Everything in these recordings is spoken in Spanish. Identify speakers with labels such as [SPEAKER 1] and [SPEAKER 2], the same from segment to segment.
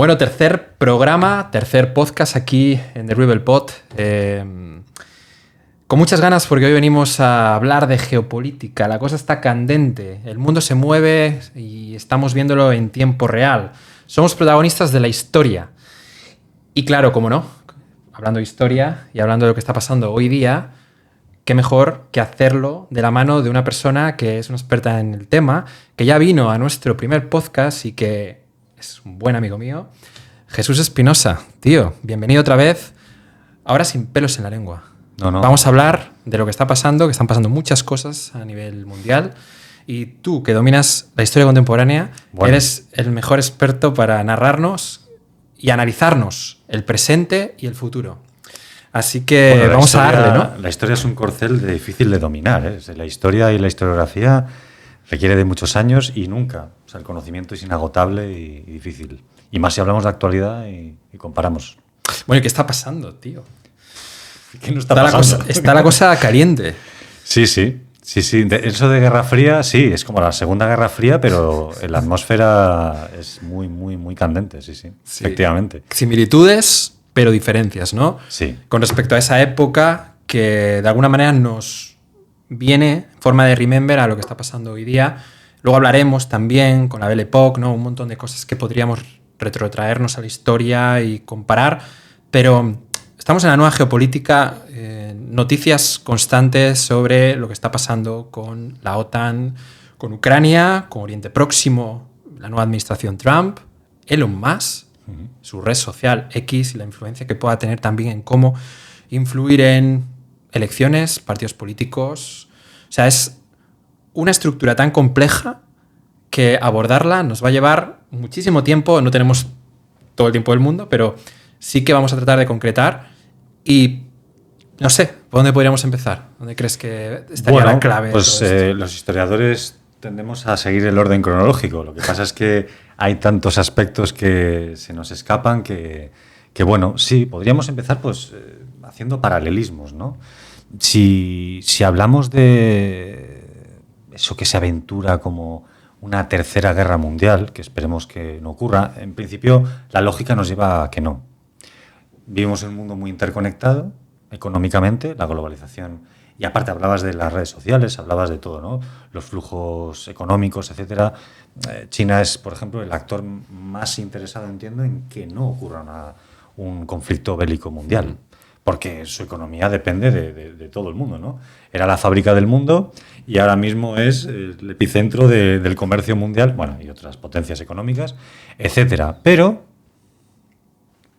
[SPEAKER 1] Bueno, tercer programa, tercer podcast aquí en The Rebel Pod. Con muchas ganas porque hoy venimos a hablar de geopolítica. La cosa está candente, el mundo se mueve y estamos viéndolo en tiempo real. Somos protagonistas de la historia. Y claro, cómo no, hablando de historia y hablando de lo que está pasando hoy día, qué mejor que hacerlo de la mano de una persona que es una experta en el tema, que ya vino a nuestro primer podcast y que es un buen amigo mío, Jesús Espinosa. Tío, bienvenido otra vez, ahora sin pelos en la lengua.
[SPEAKER 2] No.
[SPEAKER 1] Vamos a hablar de lo que está pasando, que están pasando muchas cosas a nivel mundial. Y tú, que dominas la historia contemporánea, eres el mejor experto para narrarnos y analizarnos el presente y el futuro. Así que vamos a darle, ¿no?
[SPEAKER 2] La historia es un corcel difícil de dominar, ¿eh? La historia y la historiografía requiere de muchos años y nunca. O sea, el conocimiento es inagotable y difícil. Y más si hablamos de actualidad y comparamos.
[SPEAKER 1] Bueno, ¿y qué está pasando, tío?
[SPEAKER 2] ¿Qué no está pasando?
[SPEAKER 1] Está la cosa caliente.
[SPEAKER 2] Sí. Eso de Guerra Fría, sí, es como la Segunda Guerra Fría, pero la atmósfera es muy candente, sí, efectivamente.
[SPEAKER 1] Similitudes, pero diferencias, ¿no?
[SPEAKER 2] Sí.
[SPEAKER 1] Con respecto a esa época que de alguna manera nos viene en forma de remember a lo que está pasando hoy día. Luego hablaremos también con la Belle Époque, ¿no? Un montón de cosas que podríamos retrotraernos a la historia y comparar, pero estamos en la nueva geopolítica, noticias constantes sobre lo que está pasando con la OTAN, con Ucrania, con Oriente Próximo, la nueva administración Trump, Elon Musk, su red social X y la influencia que pueda tener también en cómo influir en elecciones, partidos políticos. O sea, es una estructura tan compleja que abordarla nos va a llevar muchísimo tiempo. No tenemos todo el tiempo del mundo, pero sí que vamos a tratar de concretar. Y no sé, ¿por dónde podríamos empezar? ¿Dónde crees que estaría la clave?
[SPEAKER 2] Pues los historiadores tendemos a seguir el orden cronológico. Lo que pasa es que hay tantos aspectos que se nos escapan que bueno, sí, podríamos empezar pues haciendo paralelismos, ¿no? Si hablamos de eso que se aventura como una tercera guerra mundial, que esperemos que no ocurra, en principio la lógica nos lleva a que no. Vivimos en un mundo muy interconectado económicamente, la globalización, y aparte hablabas de las redes sociales, hablabas de todo, ¿no? Los flujos económicos, etcétera. China es, por ejemplo, el actor más interesado, entiendo, en que no ocurra un conflicto bélico mundial, porque su economía depende de todo el mundo, ¿no? Era la fábrica del mundo y ahora mismo es el epicentro del comercio mundial, bueno, y otras potencias económicas, etcétera. Pero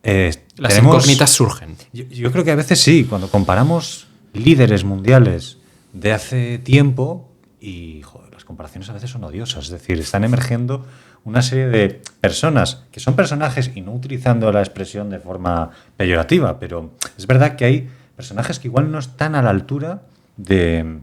[SPEAKER 1] las incógnitas surgen.
[SPEAKER 2] Yo creo que a veces sí, cuando comparamos líderes mundiales de hace tiempo y las comparaciones a veces son odiosas, es decir, están emergiendo una serie de personas que son personajes, y no utilizando la expresión de forma peyorativa, pero es verdad que hay personajes que igual no están a la altura de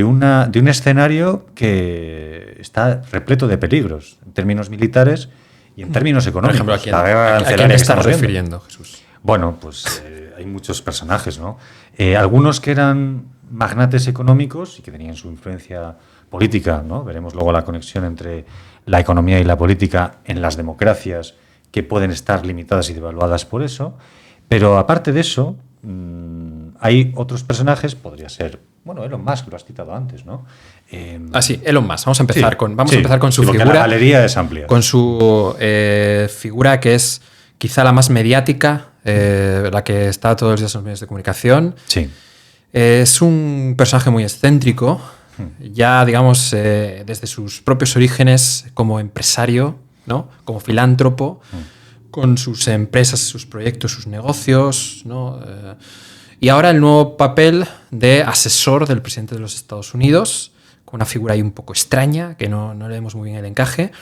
[SPEAKER 2] un escenario que está repleto de peligros en términos militares y en términos económicos.
[SPEAKER 1] Por ejemplo, ¿a quién estás refiriendo, Jesús?
[SPEAKER 2] Bueno, pues hay muchos personajes, ¿no? Algunos que eran magnates económicos y que tenían su influencia política, ¿no? Veremos luego la conexión entre la economía y la política en las democracias, que pueden estar limitadas y devaluadas por eso. Pero aparte de eso, hay otros personajes, podría ser, bueno, Elon Musk, lo has citado antes, ¿no?
[SPEAKER 1] Sí, Elon Musk. Vamos a empezar con su
[SPEAKER 2] porque
[SPEAKER 1] figura.
[SPEAKER 2] La galería es amplia.
[SPEAKER 1] Con su figura que es quizá la más mediática, la que está todos los días en los medios de comunicación.
[SPEAKER 2] Sí.
[SPEAKER 1] Es un personaje muy excéntrico, ya digamos desde sus propios orígenes como empresario, ¿no? Como filántropo, con sus empresas, sus proyectos, sus negocios, ¿no? Y ahora el nuevo papel de asesor del presidente de los Estados Unidos, con una figura ahí un poco extraña, que no le vemos muy bien el encaje,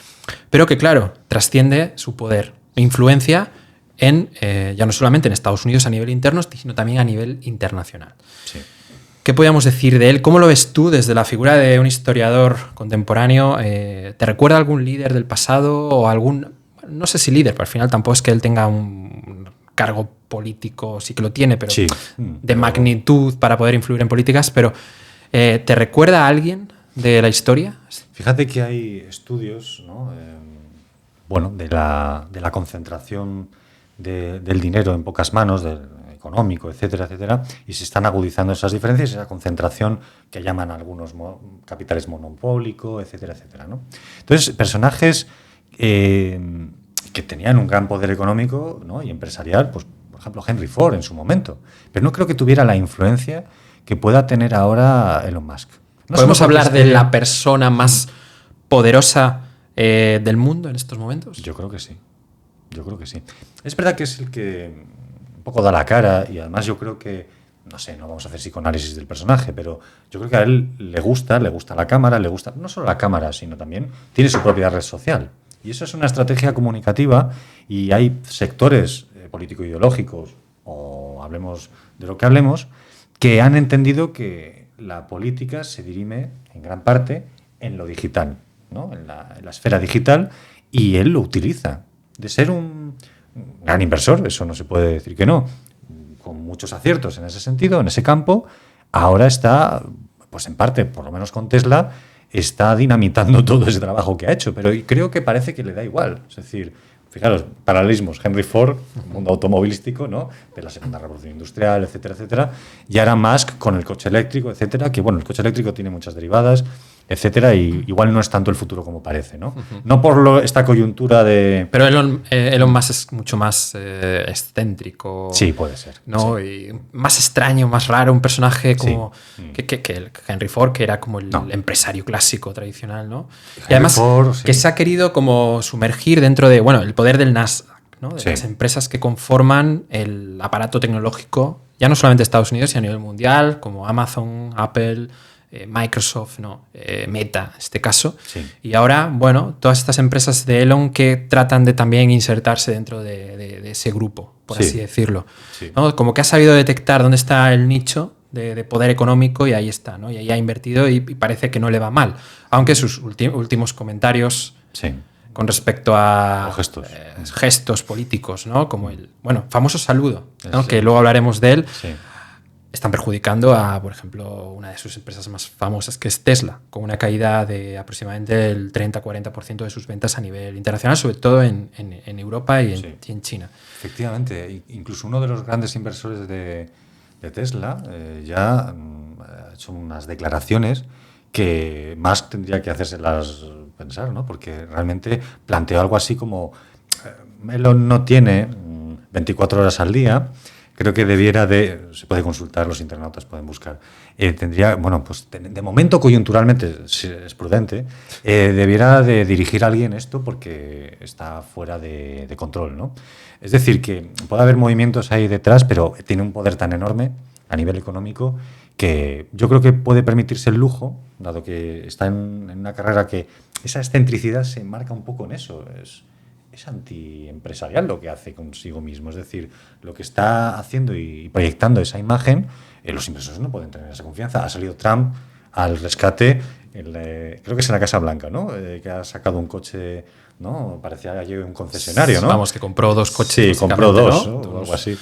[SPEAKER 1] pero que, claro, trasciende su poder e influencia ya no solamente en Estados Unidos a nivel interno, sino también a nivel internacional.
[SPEAKER 2] Sí.
[SPEAKER 1] ¿Qué podríamos decir de él? ¿Cómo lo ves tú desde la figura de un historiador contemporáneo? ¿Te recuerda a algún líder del pasado o algún, no sé si líder, pero al final tampoco es que él tenga un cargo político, sí que lo tiene, pero
[SPEAKER 2] sí,
[SPEAKER 1] de magnitud para poder influir en políticas, pero ¿te recuerda a alguien de la historia?
[SPEAKER 2] Fíjate que hay estudios, ¿no? de la concentración del dinero en pocas manos, del económico, etcétera, etcétera, y se están agudizando esas diferencias, esa concentración que llaman algunos capitales monopólico, etcétera, etcétera, ¿no? Entonces, personajes que tenían un gran poder económico, ¿no?, y empresarial, pues por ejemplo Henry Ford en su momento, pero no creo que tuviera la influencia que pueda tener ahora Elon Musk. No
[SPEAKER 1] ¿Podemos hablar de la persona más poderosa del mundo en estos momentos?
[SPEAKER 2] Yo creo que sí. Es verdad que es el que un poco da la cara, y además yo creo que, no sé, no vamos a hacer psicoanálisis del personaje, pero yo creo que a él le gusta la cámara, le gusta no solo la cámara, sino también tiene su propia red social. Y eso es una estrategia comunicativa, y hay sectores político-ideológicos, o hablemos de lo que hablemos, que han entendido que la política se dirime en gran parte en lo digital, ¿no?, en la esfera digital, y él lo utiliza. De ser un gran inversor, eso no se puede decir que no, con muchos aciertos en ese sentido, en ese campo, ahora está, pues en parte, por lo menos con Tesla, está dinamitando todo ese trabajo que ha hecho, pero creo que parece que le da igual. Es decir, fijaros, paralelismos, Henry Ford, mundo automovilístico, ¿no?, de la segunda revolución industrial, etcétera, etcétera, y ahora Musk con el coche eléctrico, etcétera, que bueno, el coche eléctrico tiene muchas derivadas, etcétera, y igual no es tanto el futuro como parece, ¿no? No por esta coyuntura de...
[SPEAKER 1] Pero Elon Musk es mucho más excéntrico.
[SPEAKER 2] Sí, puede ser.
[SPEAKER 1] ¿No?
[SPEAKER 2] Sí.
[SPEAKER 1] Y más extraño, más raro, un personaje como que Henry Ford, que era como el empresario clásico tradicional, ¿no? Y además
[SPEAKER 2] Ford,
[SPEAKER 1] que se ha querido como sumergir dentro de, bueno, el poder del Nasdaq, ¿no?, de las empresas que conforman el aparato tecnológico, ya no solamente de Estados Unidos, sino a nivel mundial, como Amazon, Apple, Microsoft, Meta, en este caso.
[SPEAKER 2] Sí.
[SPEAKER 1] Y ahora, bueno, todas estas empresas de Elon que tratan de también insertarse dentro de ese grupo, por así decirlo. Sí. ¿No? Como que ha sabido detectar dónde está el nicho de poder económico, y ahí está, ¿no? Y ahí ha invertido, y parece que no le va mal. Aunque sus últimos comentarios con respecto a gestos políticos, ¿no?, como el famoso saludo, ¿no?, que luego hablaremos de él, están perjudicando a, por ejemplo, una de sus empresas más famosas, que es Tesla, con una caída de aproximadamente el 30-40% de sus ventas a nivel internacional, sobre todo en Europa y en China.
[SPEAKER 2] Efectivamente, incluso uno de los grandes inversores de Tesla ya ha hecho unas declaraciones que Musk tendría que hacérselas pensar, ¿no?, porque realmente planteó algo así como Elon no tiene 24 horas al día. Creo que debiera se puede consultar, los internautas pueden buscar, tendría, pues de momento coyunturalmente es prudente, debiera de dirigir a alguien esto porque está fuera de control, ¿no? Es decir, que puede haber movimientos ahí detrás, pero tiene un poder tan enorme a nivel económico que yo creo que puede permitirse el lujo, dado que está en una carrera que esa excentricidad se enmarca un poco en eso, es antiempresarial lo que hace consigo mismo. Es decir, lo que está haciendo y proyectando esa imagen, los inversores no pueden tener esa confianza. Ha salido Trump al rescate, creo que es en la Casa Blanca, ¿no?, que ha sacado un coche, ¿no?, parecía allí un concesionario, ¿no?
[SPEAKER 1] Vamos, que compró 2 coches.
[SPEAKER 2] Sí, compró 2, ¿no?, o algo así.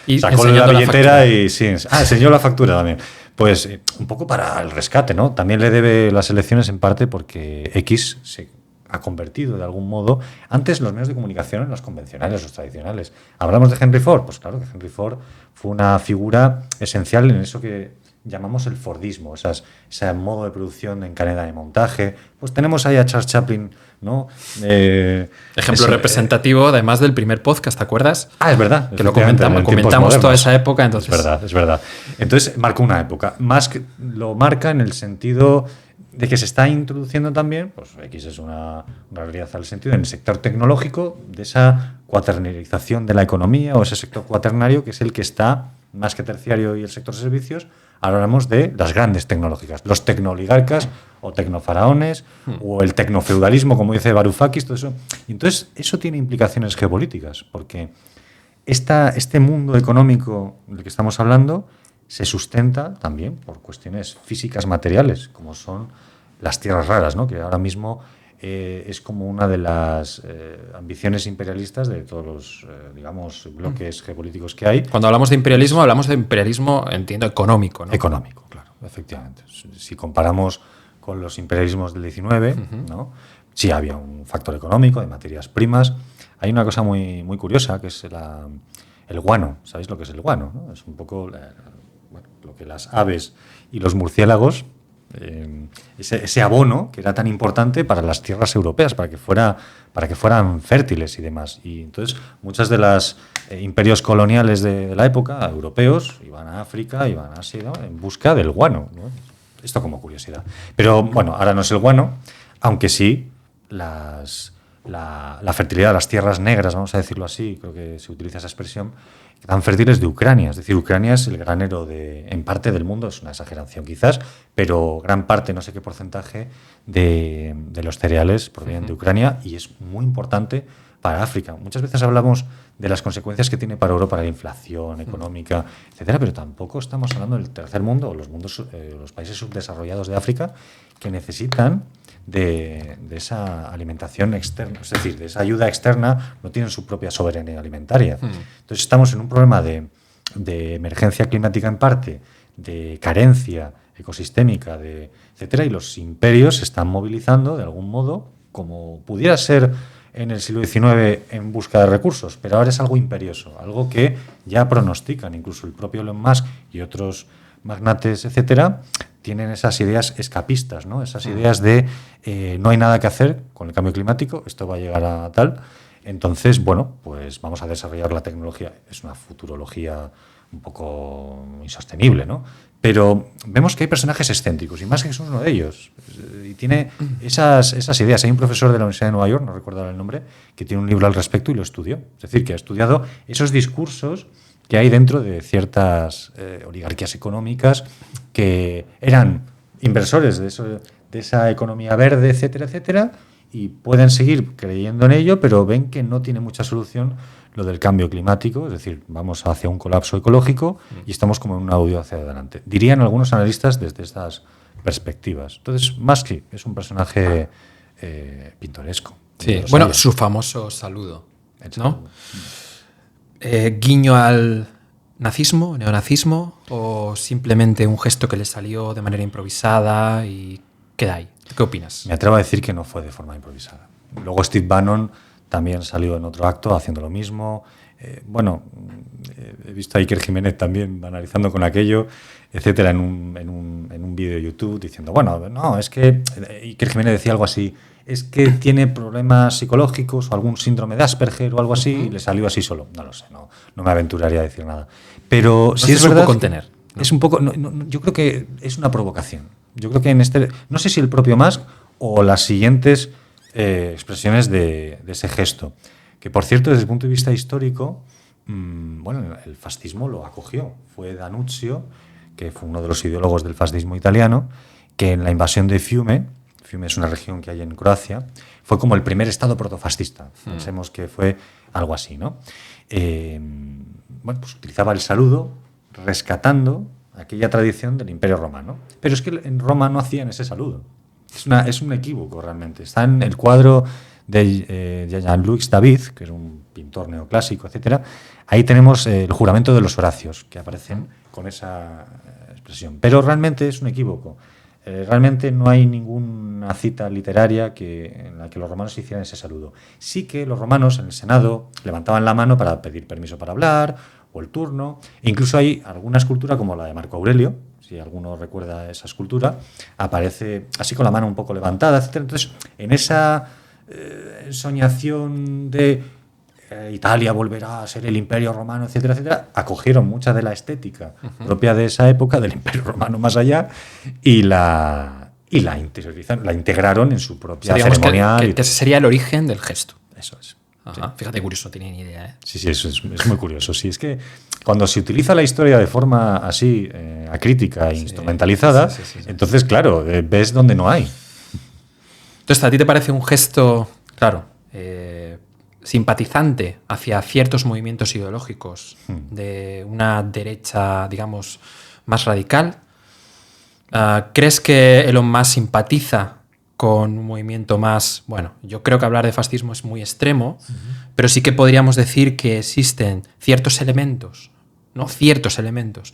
[SPEAKER 2] Y sacó la billetera y enseñó la factura también. Pues un poco para el rescate, ¿no? También le debe las elecciones en parte porque X se ha convertido de algún modo antes los medios de comunicación en los convencionales, los tradicionales. ¿Hablamos de Henry Ford? Pues claro que Henry Ford fue una figura esencial en eso que llamamos el Fordismo, ese modo de producción en cadena de montaje. Pues tenemos ahí a Charles Chaplin, ¿no?
[SPEAKER 1] Ejemplo representativo, además del primer podcast, ¿te acuerdas?
[SPEAKER 2] Es verdad.
[SPEAKER 1] Que lo comentamos toda esa época. Entonces.
[SPEAKER 2] Es verdad. Entonces marcó una época. Musk lo marca en el sentido de que se está introduciendo también, pues X es una realidad al sentido, en el sector tecnológico, de esa cuaternarización de la economía, o ese sector cuaternario que es el que está, más que terciario y el sector servicios. Ahora hablamos de las grandes tecnológicas, los tecnooligarcas o tecnofaraones, o el tecnofeudalismo, como dice Varoufakis, todo eso. Y entonces eso tiene implicaciones geopolíticas, porque este mundo económico del que estamos hablando se sustenta también por cuestiones físicas materiales, como son las tierras raras, ¿no?, que ahora mismo es como una de las ambiciones imperialistas de todos los, bloques geopolíticos que hay.
[SPEAKER 1] Cuando hablamos de imperialismo, entiendo, económico, ¿no?
[SPEAKER 2] Económico, claro, efectivamente. Si comparamos con los imperialismos del XIX, ¿no?, Sí, había un factor económico de materias primas. Hay una cosa muy, muy curiosa que es el guano. ¿Sabéis lo que es el guano, no? Es un poco bueno, lo que las aves y los murciélagos, ese abono que era tan importante para las tierras europeas, para que fueran fértiles y demás. Y entonces muchas de las imperios coloniales de la época, europeos, iban a África, iban a Asia, ¿no?, en busca del guano, ¿no? Esto como curiosidad. Pero bueno, ahora no es el guano, aunque sí la fertilidad de las tierras negras, vamos a decirlo así, creo que se utiliza esa expresión, tan fértiles de Ucrania. Es decir, Ucrania es el granero en parte del mundo, es una exageración quizás, pero gran parte, no sé qué porcentaje, de los cereales provienen de Ucrania y es muy importante para África. Muchas veces hablamos de las consecuencias que tiene para Europa la inflación económica, etcétera, pero tampoco estamos hablando del tercer mundo o los países subdesarrollados de África que necesitan de esa alimentación externa, es decir, de esa ayuda externa, no tienen su propia soberanía alimentaria. Entonces estamos en un problema de emergencia climática en parte, de carencia ecosistémica, etcétera, y los imperios se están movilizando de algún modo, como pudiera ser en el siglo XIX en busca de recursos, pero ahora es algo imperioso, algo que ya pronostican, incluso el propio Elon Musk y otros magnates, etcétera, tienen esas ideas escapistas, ¿no? Esas ideas de no hay nada que hacer con el cambio climático, esto va a llegar a tal, entonces, bueno, pues vamos a desarrollar la tecnología. Es una futurología un poco insostenible, ¿no? Pero vemos que hay personajes excéntricos, y Musk es uno de ellos, y tiene esas ideas. Hay un profesor de la Universidad de Nueva York, no recuerdo ahora el nombre, que tiene un libro al respecto y lo estudió. Es decir, que ha estudiado esos discursos que hay dentro de ciertas oligarquías económicas que eran inversores de esa economía verde, etcétera, etcétera, y pueden seguir creyendo en ello, pero ven que no tiene mucha solución lo del cambio climático, es decir, vamos hacia un colapso ecológico y estamos como en un audio hacia adelante. Dirían algunos analistas desde estas perspectivas. Entonces, Musk es un personaje pintoresco.
[SPEAKER 1] Sí, bueno, su famoso saludo, ¿no? ¿Guiño al nazismo, neonazismo, o simplemente un gesto que le salió de manera improvisada y queda ahí? ¿Qué opinas?
[SPEAKER 2] Me atrevo a decir que no fue de forma improvisada. Luego Steve Bannon también salió en otro acto haciendo lo mismo. He visto a Iker Jiménez también analizando con aquello, etcétera, en un vídeo de YouTube diciendo, bueno, no, es que Iker Jiménez decía algo así, es que tiene problemas psicológicos o algún síndrome de Asperger o algo así, y le salió así solo. No lo sé, no me aventuraría a decir nada. Pero
[SPEAKER 1] no
[SPEAKER 2] sí es verdad.
[SPEAKER 1] Contener,
[SPEAKER 2] ¿no? Es un poco. Yo creo que es una provocación. Yo creo que no sé si el propio Musk o las siguientes expresiones de ese gesto. Que por cierto, desde el punto de vista histórico, el fascismo lo acogió. Fue D'Annunzio, que fue uno de los ideólogos del fascismo italiano, que en la invasión de Fiume es una región que hay en Croacia, fue como el primer estado protofascista. Pensemos que fue algo así, ¿no? Pues utilizaba el saludo rescatando aquella tradición del Imperio Romano. Pero es que en Roma no hacían ese saludo. Es un equívoco realmente. Está en el cuadro de Jean-Louis David, que es un pintor neoclásico, etcétera. Ahí tenemos el juramento de los Horacios, que aparecen con esa expresión. Pero realmente es un equívoco. Realmente no hay ninguna cita literaria en la que los romanos hicieran ese saludo. Sí que los romanos en el Senado levantaban la mano para pedir permiso para hablar o el turno. E incluso hay alguna escultura como la de Marco Aurelio, si alguno recuerda esa escultura, aparece así con la mano un poco levantada, etc. Entonces, en esa soñación de Italia volverá a ser el Imperio Romano, etcétera, etcétera, acogieron mucha de la estética propia de esa época, del Imperio Romano más allá, y la integraron en su propia ceremonial.
[SPEAKER 1] Que ese sería el origen del gesto.
[SPEAKER 2] Eso es.
[SPEAKER 1] Ajá. Sí. Fíjate, curioso, no tenía ni idea.
[SPEAKER 2] Sí, eso es muy curioso. Sí, es que cuando se utiliza la historia de forma así acrítica e instrumentalizada, entonces, claro, ves donde no hay.
[SPEAKER 1] Entonces, ¿a ti te parece un gesto, claro, simpatizante hacia ciertos movimientos ideológicos de una derecha, digamos, más radical? ¿Crees que Elon Musk simpatiza con un movimiento más... Bueno, yo creo que hablar de fascismo es muy extremo, pero sí que podríamos decir que existen ciertos elementos, ¿no? Ciertos elementos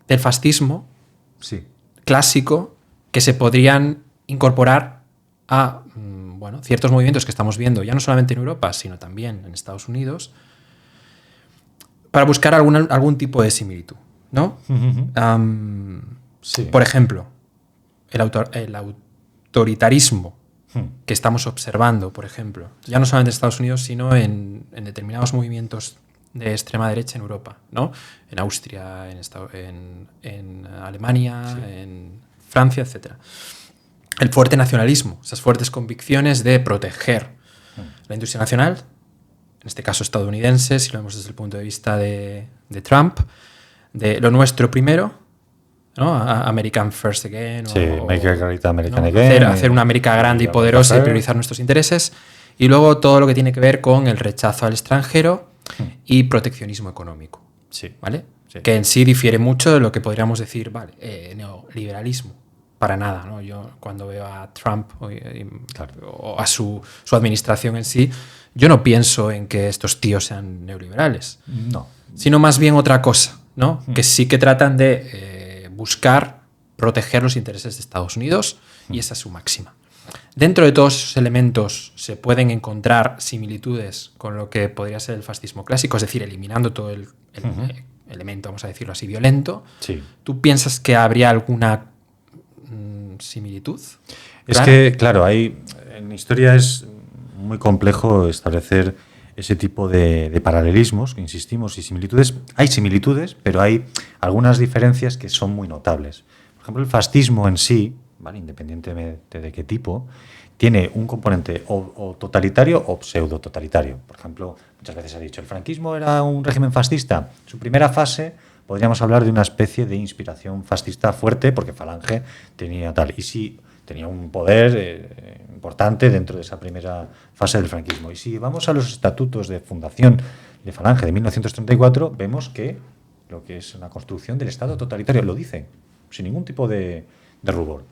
[SPEAKER 1] del fascismo clásico que se podrían incorporar a bueno, ciertos movimientos que estamos viendo ya no solamente en Europa, sino también en Estados Unidos, para buscar algún tipo de similitud, ¿no?
[SPEAKER 2] Sí.
[SPEAKER 1] Por ejemplo, el autoritarismo que estamos observando, por ejemplo, ya no solamente en Estados Unidos, sino en determinados movimientos de extrema derecha en Europa, ¿no? En Austria, en Alemania,
[SPEAKER 2] Sí.
[SPEAKER 1] en Francia, etc. El fuerte nacionalismo, esas fuertes convicciones de proteger la industria nacional, en este caso estadounidense, si lo vemos desde el punto de vista de Trump, de lo nuestro primero, ¿no? American First Again.
[SPEAKER 2] Sí, Make America American
[SPEAKER 1] ¿no?
[SPEAKER 2] Again.
[SPEAKER 1] Hacer una América grande y poderosa y priorizar nuestros intereses. Y luego todo lo que tiene que ver con el rechazo al extranjero y proteccionismo económico.
[SPEAKER 2] Sí.
[SPEAKER 1] ¿Vale?
[SPEAKER 2] Sí.
[SPEAKER 1] Que en sí difiere mucho de lo que podríamos decir, neoliberalismo. Para nada, ¿no? Yo cuando veo a Trump o a su administración en sí, yo no pienso en que estos tíos sean neoliberales.
[SPEAKER 2] No.
[SPEAKER 1] Sino más bien otra cosa, ¿no? Que sí que tratan de buscar proteger los intereses de Estados Unidos y esa es su máxima. Dentro de todos esos elementos se pueden encontrar similitudes con lo que podría ser el fascismo clásico, es decir, eliminando todo el elemento, vamos a decirlo así, violento.
[SPEAKER 2] Sí.
[SPEAKER 1] ¿Tú piensas que habría alguna similitud?
[SPEAKER 2] Es que, claro, en historia es muy complejo establecer ese tipo de paralelismos, que insistimos, y similitudes. Hay similitudes, pero hay algunas diferencias que son muy notables. Por ejemplo, el fascismo en sí, ¿vale? Independientemente de qué tipo, tiene un componente o totalitario o pseudo-totalitario. Por ejemplo, muchas veces se ha dicho, el franquismo era un régimen fascista. Su primera fase podríamos hablar de una especie de inspiración fascista fuerte, porque Falange tenía tal. Y sí, tenía un poder importante dentro de esa primera fase del franquismo. Y si vamos a los estatutos de fundación de Falange de 1934, vemos que lo que es una construcción del Estado totalitario lo dice, sin ningún tipo de rubor.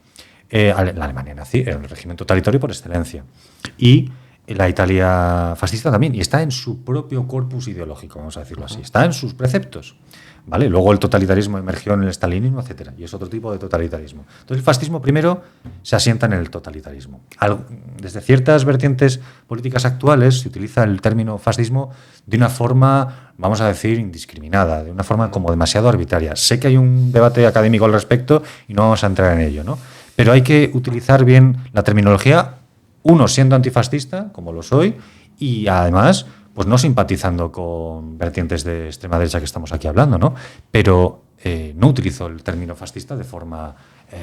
[SPEAKER 2] La Alemania nazi era un régimen totalitario por excelencia. Y la Italia fascista también. Y está en su propio corpus ideológico, vamos a decirlo así. Está en sus preceptos. ¿Vale? Luego el totalitarismo emergió en el stalinismo, etcétera, y es otro tipo de totalitarismo. Entonces el fascismo primero se asienta en el totalitarismo. Desde ciertas vertientes políticas actuales se utiliza el término fascismo de una forma, vamos a decir, indiscriminada, de una forma como demasiado arbitraria. Sé que hay un debate académico al respecto y no vamos a entrar en ello, ¿no? Pero hay que utilizar bien la terminología, uno siendo antifascista, como lo soy, y además pues no simpatizando con vertientes de extrema derecha que estamos aquí hablando, ¿no? Pero no utilizo el término fascista de forma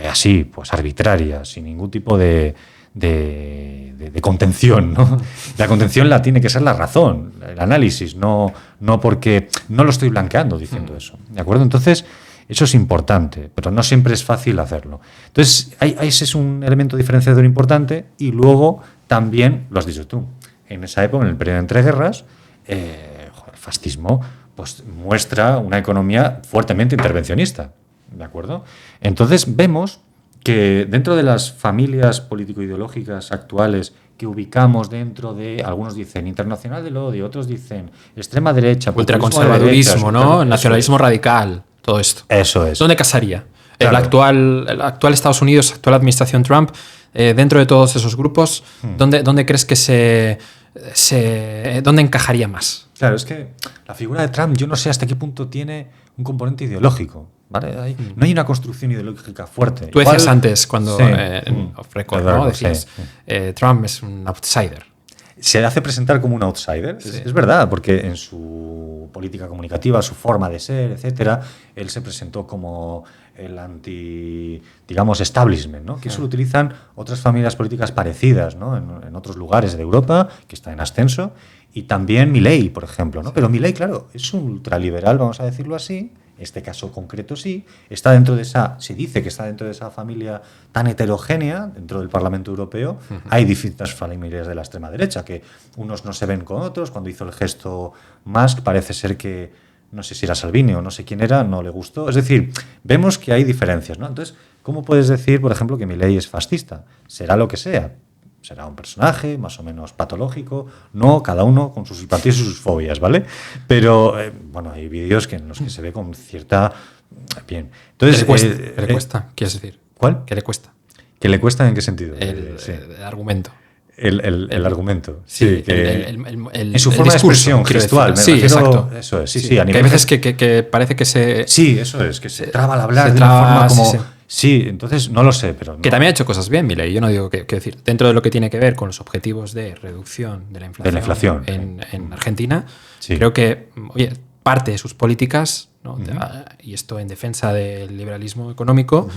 [SPEAKER 2] así, pues arbitraria, sin ningún tipo de contención, ¿no? La contención la tiene que ser la razón, el análisis, no porque no lo estoy blanqueando diciendo eso, ¿de acuerdo? Entonces, eso es importante, pero no siempre es fácil hacerlo. Entonces, ese es un elemento diferenciador importante y luego también, lo has dicho tú, en esa época, en el periodo de entreguerras, el fascismo pues, muestra una economía fuertemente intervencionista, ¿de acuerdo? Entonces vemos que dentro de las familias político-ideológicas actuales que ubicamos dentro de, algunos dicen internacional del odio, otros dicen extrema derecha,
[SPEAKER 1] ultraconservadurismo, ¿no? Nacionalismo radical, todo esto.
[SPEAKER 2] Eso es.
[SPEAKER 1] ¿Dónde casaría?
[SPEAKER 2] Claro.
[SPEAKER 1] El actual Estados Unidos, actual administración Trump, dentro de todos esos grupos, ¿dónde crees que dónde encajaría más?
[SPEAKER 2] Claro, es que la figura de Trump yo no sé hasta qué punto tiene un componente ideológico, ¿vale? No hay una construcción ideológica fuerte.
[SPEAKER 1] Tú decías antes, cuando
[SPEAKER 2] sí,
[SPEAKER 1] off record, ¿no? Decías, Trump es un outsider.
[SPEAKER 2] Se hace presentar como un outsider,
[SPEAKER 1] Sí.
[SPEAKER 2] es verdad, porque en su política comunicativa, su forma de ser, etcétera, él se presentó como el digamos, establishment, ¿no? Que eso lo utilizan otras familias políticas parecidas, ¿no? En otros lugares de Europa, que está en ascenso, y también Milei, por ejemplo, ¿no? Pero Milei, claro, es un ultraliberal, vamos a decirlo así, este caso concreto sí, está dentro de se dice que está dentro de esa familia tan heterogénea, dentro del Parlamento Europeo, hay distintas familias de la extrema derecha, que unos no se ven con otros, cuando hizo el gesto Musk parece ser que, no sé si era Salvini o no sé quién era, no le gustó, es decir, vemos que hay diferencias, ¿no? Entonces, ¿cómo puedes decir, por ejemplo, que Milei es fascista? Será lo que sea. Será un personaje más o menos patológico, no, cada uno con sus simpatías y sus fobias, ¿vale? Pero, bueno, hay vídeos en los que se ve con cierta... Bien. Entonces,
[SPEAKER 1] ¿Qué le cuesta? ¿Quieres decir?
[SPEAKER 2] ¿Cuál?
[SPEAKER 1] ¿Qué le cuesta?
[SPEAKER 2] ¿Que le cuesta en qué sentido?
[SPEAKER 1] El argumento.
[SPEAKER 2] el argumento.
[SPEAKER 1] Sí,
[SPEAKER 2] que
[SPEAKER 1] en
[SPEAKER 2] su forma
[SPEAKER 1] discurso,
[SPEAKER 2] de expresión gestual.
[SPEAKER 1] Sí, exacto.
[SPEAKER 2] Eso es, sí,
[SPEAKER 1] Sí,
[SPEAKER 2] sí. A
[SPEAKER 1] que
[SPEAKER 2] nivel
[SPEAKER 1] hay veces que parece que se...
[SPEAKER 2] Sí, eso es, que se traba al hablar
[SPEAKER 1] se
[SPEAKER 2] de
[SPEAKER 1] traba,
[SPEAKER 2] una forma como...
[SPEAKER 1] sí, sí.
[SPEAKER 2] Sí, entonces no lo sé, pero...
[SPEAKER 1] Que
[SPEAKER 2] no.
[SPEAKER 1] también ha hecho cosas bien, Milei. Yo no digo que decir, dentro de lo que tiene que ver con los objetivos de reducción de la inflación, en Argentina,
[SPEAKER 2] Sí.
[SPEAKER 1] creo que, oye, parte de sus políticas, ¿no? Y esto en defensa del liberalismo económico,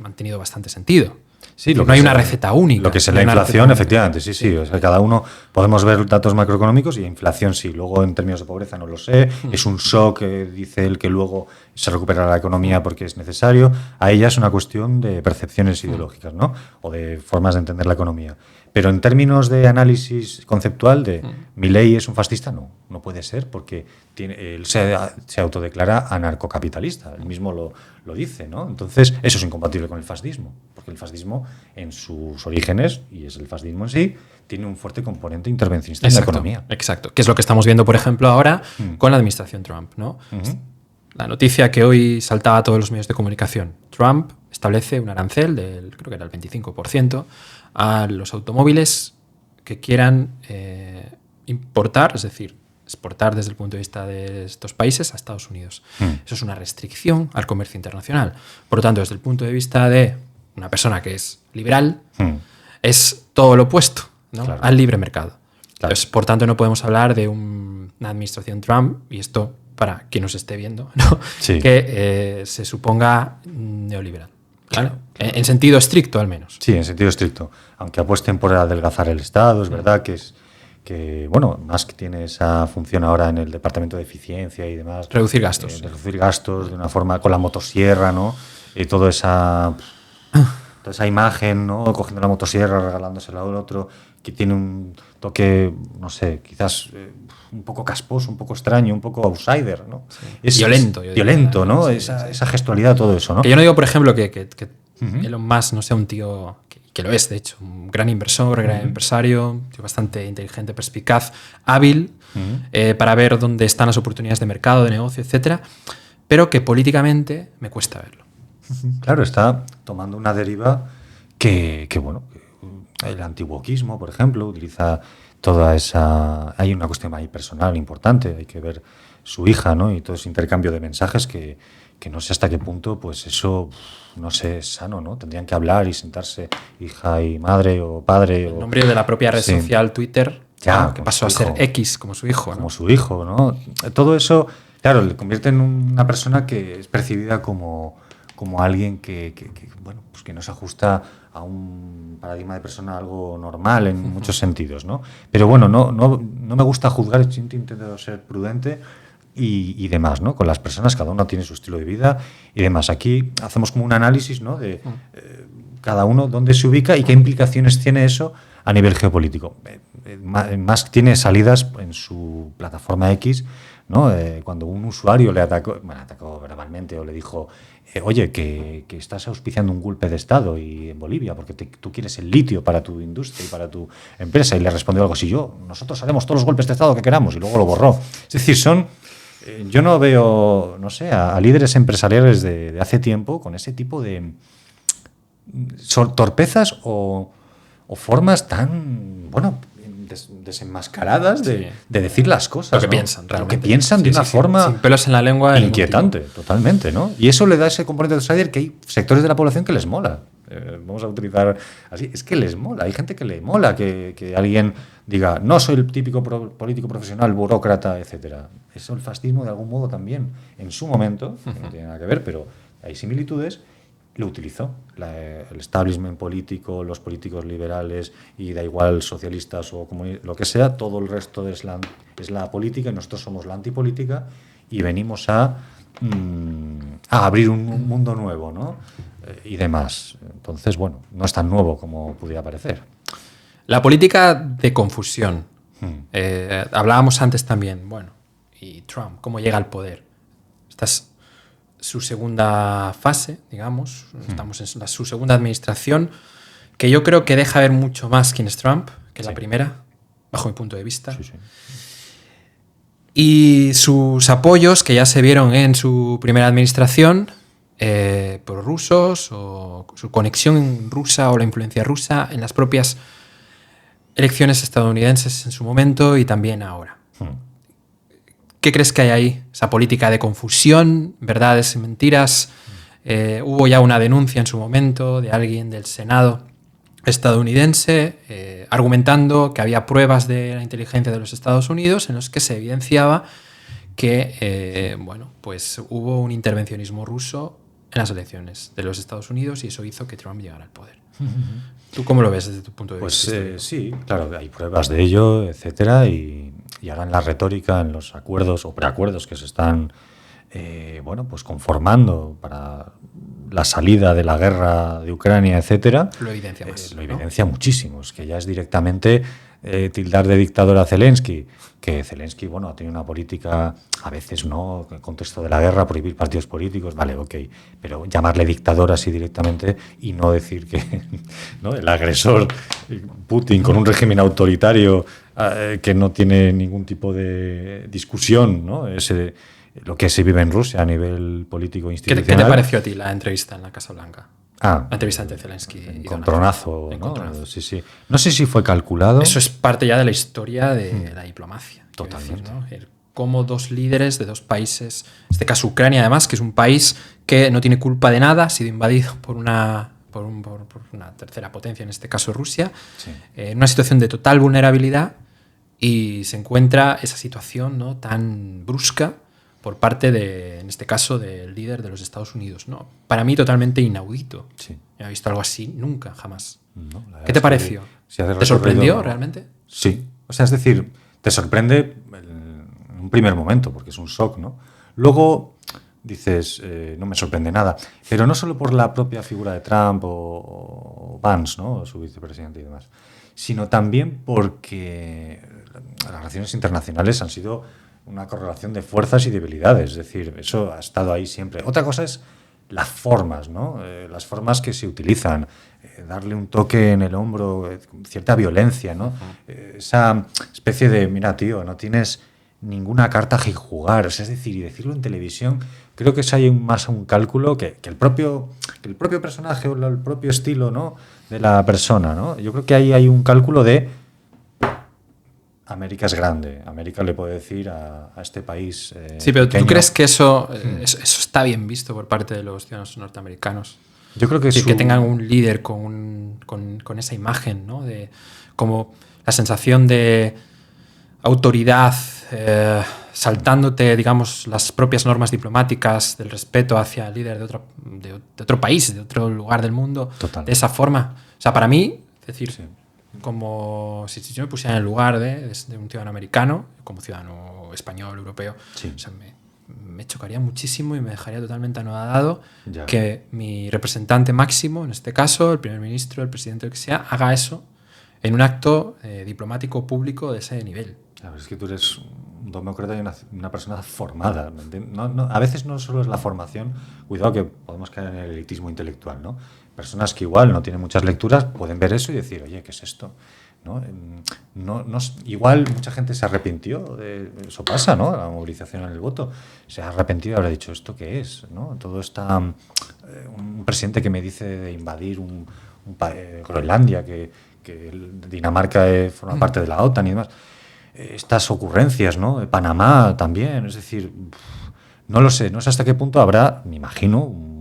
[SPEAKER 1] han tenido bastante sentido.
[SPEAKER 2] Sí,
[SPEAKER 1] no hay una receta única.
[SPEAKER 2] Lo que es
[SPEAKER 1] no
[SPEAKER 2] la
[SPEAKER 1] hay una
[SPEAKER 2] inflación,
[SPEAKER 1] receta única.
[SPEAKER 2] efectivamente, sí. O sea, cada uno podemos ver datos macroeconómicos y inflación sí. Luego, en términos de pobreza, no lo sé. Es un shock, dice él, que luego se recupera la economía porque es necesario. A ella es una cuestión de percepciones ideológicas, ¿no? O de formas de entender la economía. Pero en términos de análisis conceptual de Milei es un fascista, no puede ser, porque él se autodeclara anarcocapitalista, él mismo lo dice, ¿no? Entonces, eso es incompatible con el fascismo, porque el fascismo en sus orígenes, y es el fascismo en sí, tiene un fuerte componente intervencionista en la economía.
[SPEAKER 1] Exacto, que es lo que estamos viendo, por ejemplo, ahora con la administración Trump, ¿no? La noticia que hoy saltaba a todos los medios de comunicación. Trump establece un arancel del, creo que era el 25%, a los automóviles que quieran importar, es decir, exportar desde el punto de vista de estos países a Estados Unidos. Eso es una restricción al comercio internacional. Por lo tanto, desde el punto de vista de una persona que es liberal, es todo lo opuesto, ¿no?
[SPEAKER 2] Claro.
[SPEAKER 1] Al libre mercado.
[SPEAKER 2] Claro.
[SPEAKER 1] Entonces, por tanto, no podemos hablar de una administración Trump, y esto para quien nos esté viendo, ¿no?
[SPEAKER 2] Sí.
[SPEAKER 1] Que se suponga neoliberal. ¿Vale?
[SPEAKER 2] Claro.
[SPEAKER 1] En sentido estricto, al menos.
[SPEAKER 2] Sí, en sentido estricto. Aunque apuesten por adelgazar el Estado, es verdad que bueno, Musk tiene esa función ahora en el Departamento de Eficiencia y demás.
[SPEAKER 1] Reducir gastos.
[SPEAKER 2] Reducir gastos de una forma, con la motosierra, ¿no? Y toda esa imagen, ¿no? Cogiendo la motosierra, regalándosela al otro, que tiene un toque, no sé, quizás un poco casposo, un poco extraño, un poco outsider, ¿no?
[SPEAKER 1] Sí.
[SPEAKER 2] Es
[SPEAKER 1] violento.
[SPEAKER 2] Violento, ¿no?
[SPEAKER 1] Sí,
[SPEAKER 2] esa gestualidad, todo eso, ¿no?
[SPEAKER 1] Que yo no digo, por ejemplo, que Elon Musk no sea un tío, que lo es, de hecho, un gran inversor, gran empresario, un tío bastante inteligente, perspicaz, hábil, para ver dónde están las oportunidades de mercado, de negocio, etcétera, pero que políticamente me cuesta verlo.
[SPEAKER 2] Claro, está tomando una deriva que bueno, el antiwoquismo, por ejemplo, utiliza toda esa... Hay una cuestión ahí personal importante, hay que ver su hija, ¿no? Y todo ese intercambio de mensajes que no sé hasta qué punto, pues eso, no sé, es sano, ¿no? Tendrían que hablar y sentarse hija y madre o padre.
[SPEAKER 1] El nombre de la propia red social, Twitter,
[SPEAKER 2] ya,
[SPEAKER 1] que pasó a ser X, como su hijo, ¿no?
[SPEAKER 2] Como su hijo, ¿no? Todo eso, claro, le convierte en una persona que es percibida como alguien que bueno, pues que no se ajusta a un paradigma de persona algo normal en muchos sentidos, ¿no? Pero bueno, no me gusta juzgar, intento ser prudente y demás, ¿no? Con las personas, cada uno tiene su estilo de vida y demás. Aquí hacemos como un análisis, ¿no? De cada uno dónde se ubica y qué implicaciones tiene eso a nivel geopolítico. Musk tiene salidas en su plataforma X, ¿no? Cuando un usuario le atacó verbalmente o le dijo, oye, que estás auspiciando un golpe de Estado y en Bolivia porque tú quieres el litio para tu industria y para tu empresa, y le respondió algo así, nosotros haremos todos los golpes de Estado que queramos, y luego lo borró. Es decir, yo no veo, no sé, a líderes empresariales de hace tiempo con ese tipo de torpezas o formas tan, bueno, desenmascaradas de decir las cosas.
[SPEAKER 1] Lo que
[SPEAKER 2] ¿no?
[SPEAKER 1] piensan, realmente.
[SPEAKER 2] Lo que piensan de una forma
[SPEAKER 1] sin pelos en la lengua.
[SPEAKER 2] inquietante, totalmente, ¿no? Y eso le da ese componente de outsider que hay sectores de la población que les mola. Vamos a utilizar así. Es que les mola. Hay gente que le mola que alguien diga, no soy el típico político profesional, burócrata, etcétera. Eso el fascismo de algún modo también, en su momento, que no tiene nada que ver, pero hay similitudes, lo utilizó. El establishment político, los políticos liberales, y da igual socialistas o lo que sea, todo el resto es la política y nosotros somos la antipolítica y venimos a abrir un mundo nuevo, ¿no? Y demás. Entonces, bueno, no es tan nuevo como pudiera parecer.
[SPEAKER 1] La política de confusión. Hablábamos antes también, bueno, y Trump, cómo llega al poder. Esta es su segunda fase, digamos. Estamos en su segunda administración, que yo creo que deja ver mucho más quién es Trump que la primera, bajo mi punto de vista.
[SPEAKER 2] Sí.
[SPEAKER 1] Y sus apoyos, que ya se vieron en su primera administración, por rusos, o su conexión rusa o la influencia rusa en las propias elecciones estadounidenses en su momento y también ahora. ¿Qué crees que hay ahí? Esa política de confusión, verdades y mentiras. Hubo ya una denuncia en su momento de alguien del Senado estadounidense argumentando que había pruebas de la inteligencia de los Estados Unidos en los que se evidenciaba que pues hubo un intervencionismo ruso en las elecciones de los Estados Unidos y eso hizo que Trump llegara al poder. ¿Tú cómo lo ves desde tu punto de vista?
[SPEAKER 2] Pues sí, claro, hay pruebas de ello, etcétera, y ahora en la retórica, en los acuerdos o preacuerdos que se están pues conformando para la salida de la guerra de Ucrania, etcétera,
[SPEAKER 1] lo evidencia más.
[SPEAKER 2] Lo evidencia muchísimo. Es que ya es directamente tildar de dictador a Zelensky, que Zelensky, ha tenido una política, a veces no, en el contexto de la guerra, prohibir partidos políticos, vale, ok, pero llamarle dictador así directamente y no decir que ¿no? El agresor Putin con un régimen autoritario que no tiene ningún tipo de discusión, ¿no? Lo que se vive en Rusia a nivel político institucional.
[SPEAKER 1] ¿Qué te pareció a ti la entrevista en la Casa Blanca?
[SPEAKER 2] La
[SPEAKER 1] entrevista entre Zelensky y
[SPEAKER 2] encontronazo,
[SPEAKER 1] Donald
[SPEAKER 2] ¿no?
[SPEAKER 1] Encontronazo.
[SPEAKER 2] Sí. No sé si fue calculado.
[SPEAKER 1] Eso es parte ya de la historia de la diplomacia.
[SPEAKER 2] Totalmente.
[SPEAKER 1] Decir, ¿no? Cómo dos líderes de dos países, en este caso Ucrania además, que es un país que no tiene culpa de nada, ha sido invadido por una tercera potencia, en este caso Rusia, en una situación de total vulnerabilidad y se encuentra esa situación, ¿no?, tan brusca por parte de, en este caso, del líder de los Estados Unidos, ¿no? Para mí totalmente inaudito.
[SPEAKER 2] Sí.
[SPEAKER 1] No he visto algo así nunca, jamás.
[SPEAKER 2] No,
[SPEAKER 1] ¿Qué te pareció? ¿Te sorprendió realmente?
[SPEAKER 2] Sí. O sea, es decir, te sorprende en un primer momento, porque es un shock, ¿no? Luego dices, no me sorprende nada. Pero no solo por la propia figura de Trump o Vance, ¿no?, su vicepresidente y demás, sino también porque las relaciones internacionales han sido una correlación de fuerzas y debilidades. Es decir, eso ha estado ahí siempre. Otra cosa es las formas, ¿no? Las formas que se utilizan. Darle un toque en el hombro, cierta violencia, ¿no? Esa especie de, mira, tío, no tienes ninguna carta a jugar. O sea, es decir, y decirlo en televisión, creo que es ahí más un cálculo que el propio personaje o el propio estilo, ¿no?, de la persona, ¿no? Yo creo que ahí hay un cálculo de América es grande. América le puede decir a este país
[SPEAKER 1] sí, pero
[SPEAKER 2] pequeño.
[SPEAKER 1] ¿tú crees que eso está bien visto por parte de los ciudadanos norteamericanos?
[SPEAKER 2] Yo creo que
[SPEAKER 1] que tengan un líder con esa imagen, ¿no?, de como la sensación de autoridad, saltándote, digamos, las propias normas diplomáticas, del respeto hacia el líder de otro país, de otro lugar del mundo,
[SPEAKER 2] Total.
[SPEAKER 1] de esa forma. O sea, para mí, es decir,
[SPEAKER 2] Sí.
[SPEAKER 1] como si yo me pusiera en el lugar de un ciudadano americano, como ciudadano español, europeo,
[SPEAKER 2] Sí.
[SPEAKER 1] o sea, me chocaría muchísimo y me dejaría totalmente anodado
[SPEAKER 2] Ya.
[SPEAKER 1] que mi representante máximo, en este caso, el primer ministro, el presidente, el que sea, haga eso en un acto diplomático público de ese nivel.
[SPEAKER 2] Claro, es que tú eres un demócrata y una persona formada. A veces no solo es la formación, cuidado que podemos caer en el elitismo intelectual, ¿no? Personas que igual no tienen muchas lecturas pueden ver eso y decir, oye, ¿qué es esto? ¿No? Igual mucha gente se arrepintió, eso pasa, ¿no?, la movilización en el voto, se ha arrepentido y habrá dicho, ¿esto qué es? ¿No? Todo está un presidente que me dice de invadir Groenlandia, que Dinamarca forma parte de la OTAN y demás. Estas ocurrencias, ¿no?, de Panamá también, es decir, no lo sé, no sé hasta qué punto habrá, me imagino, un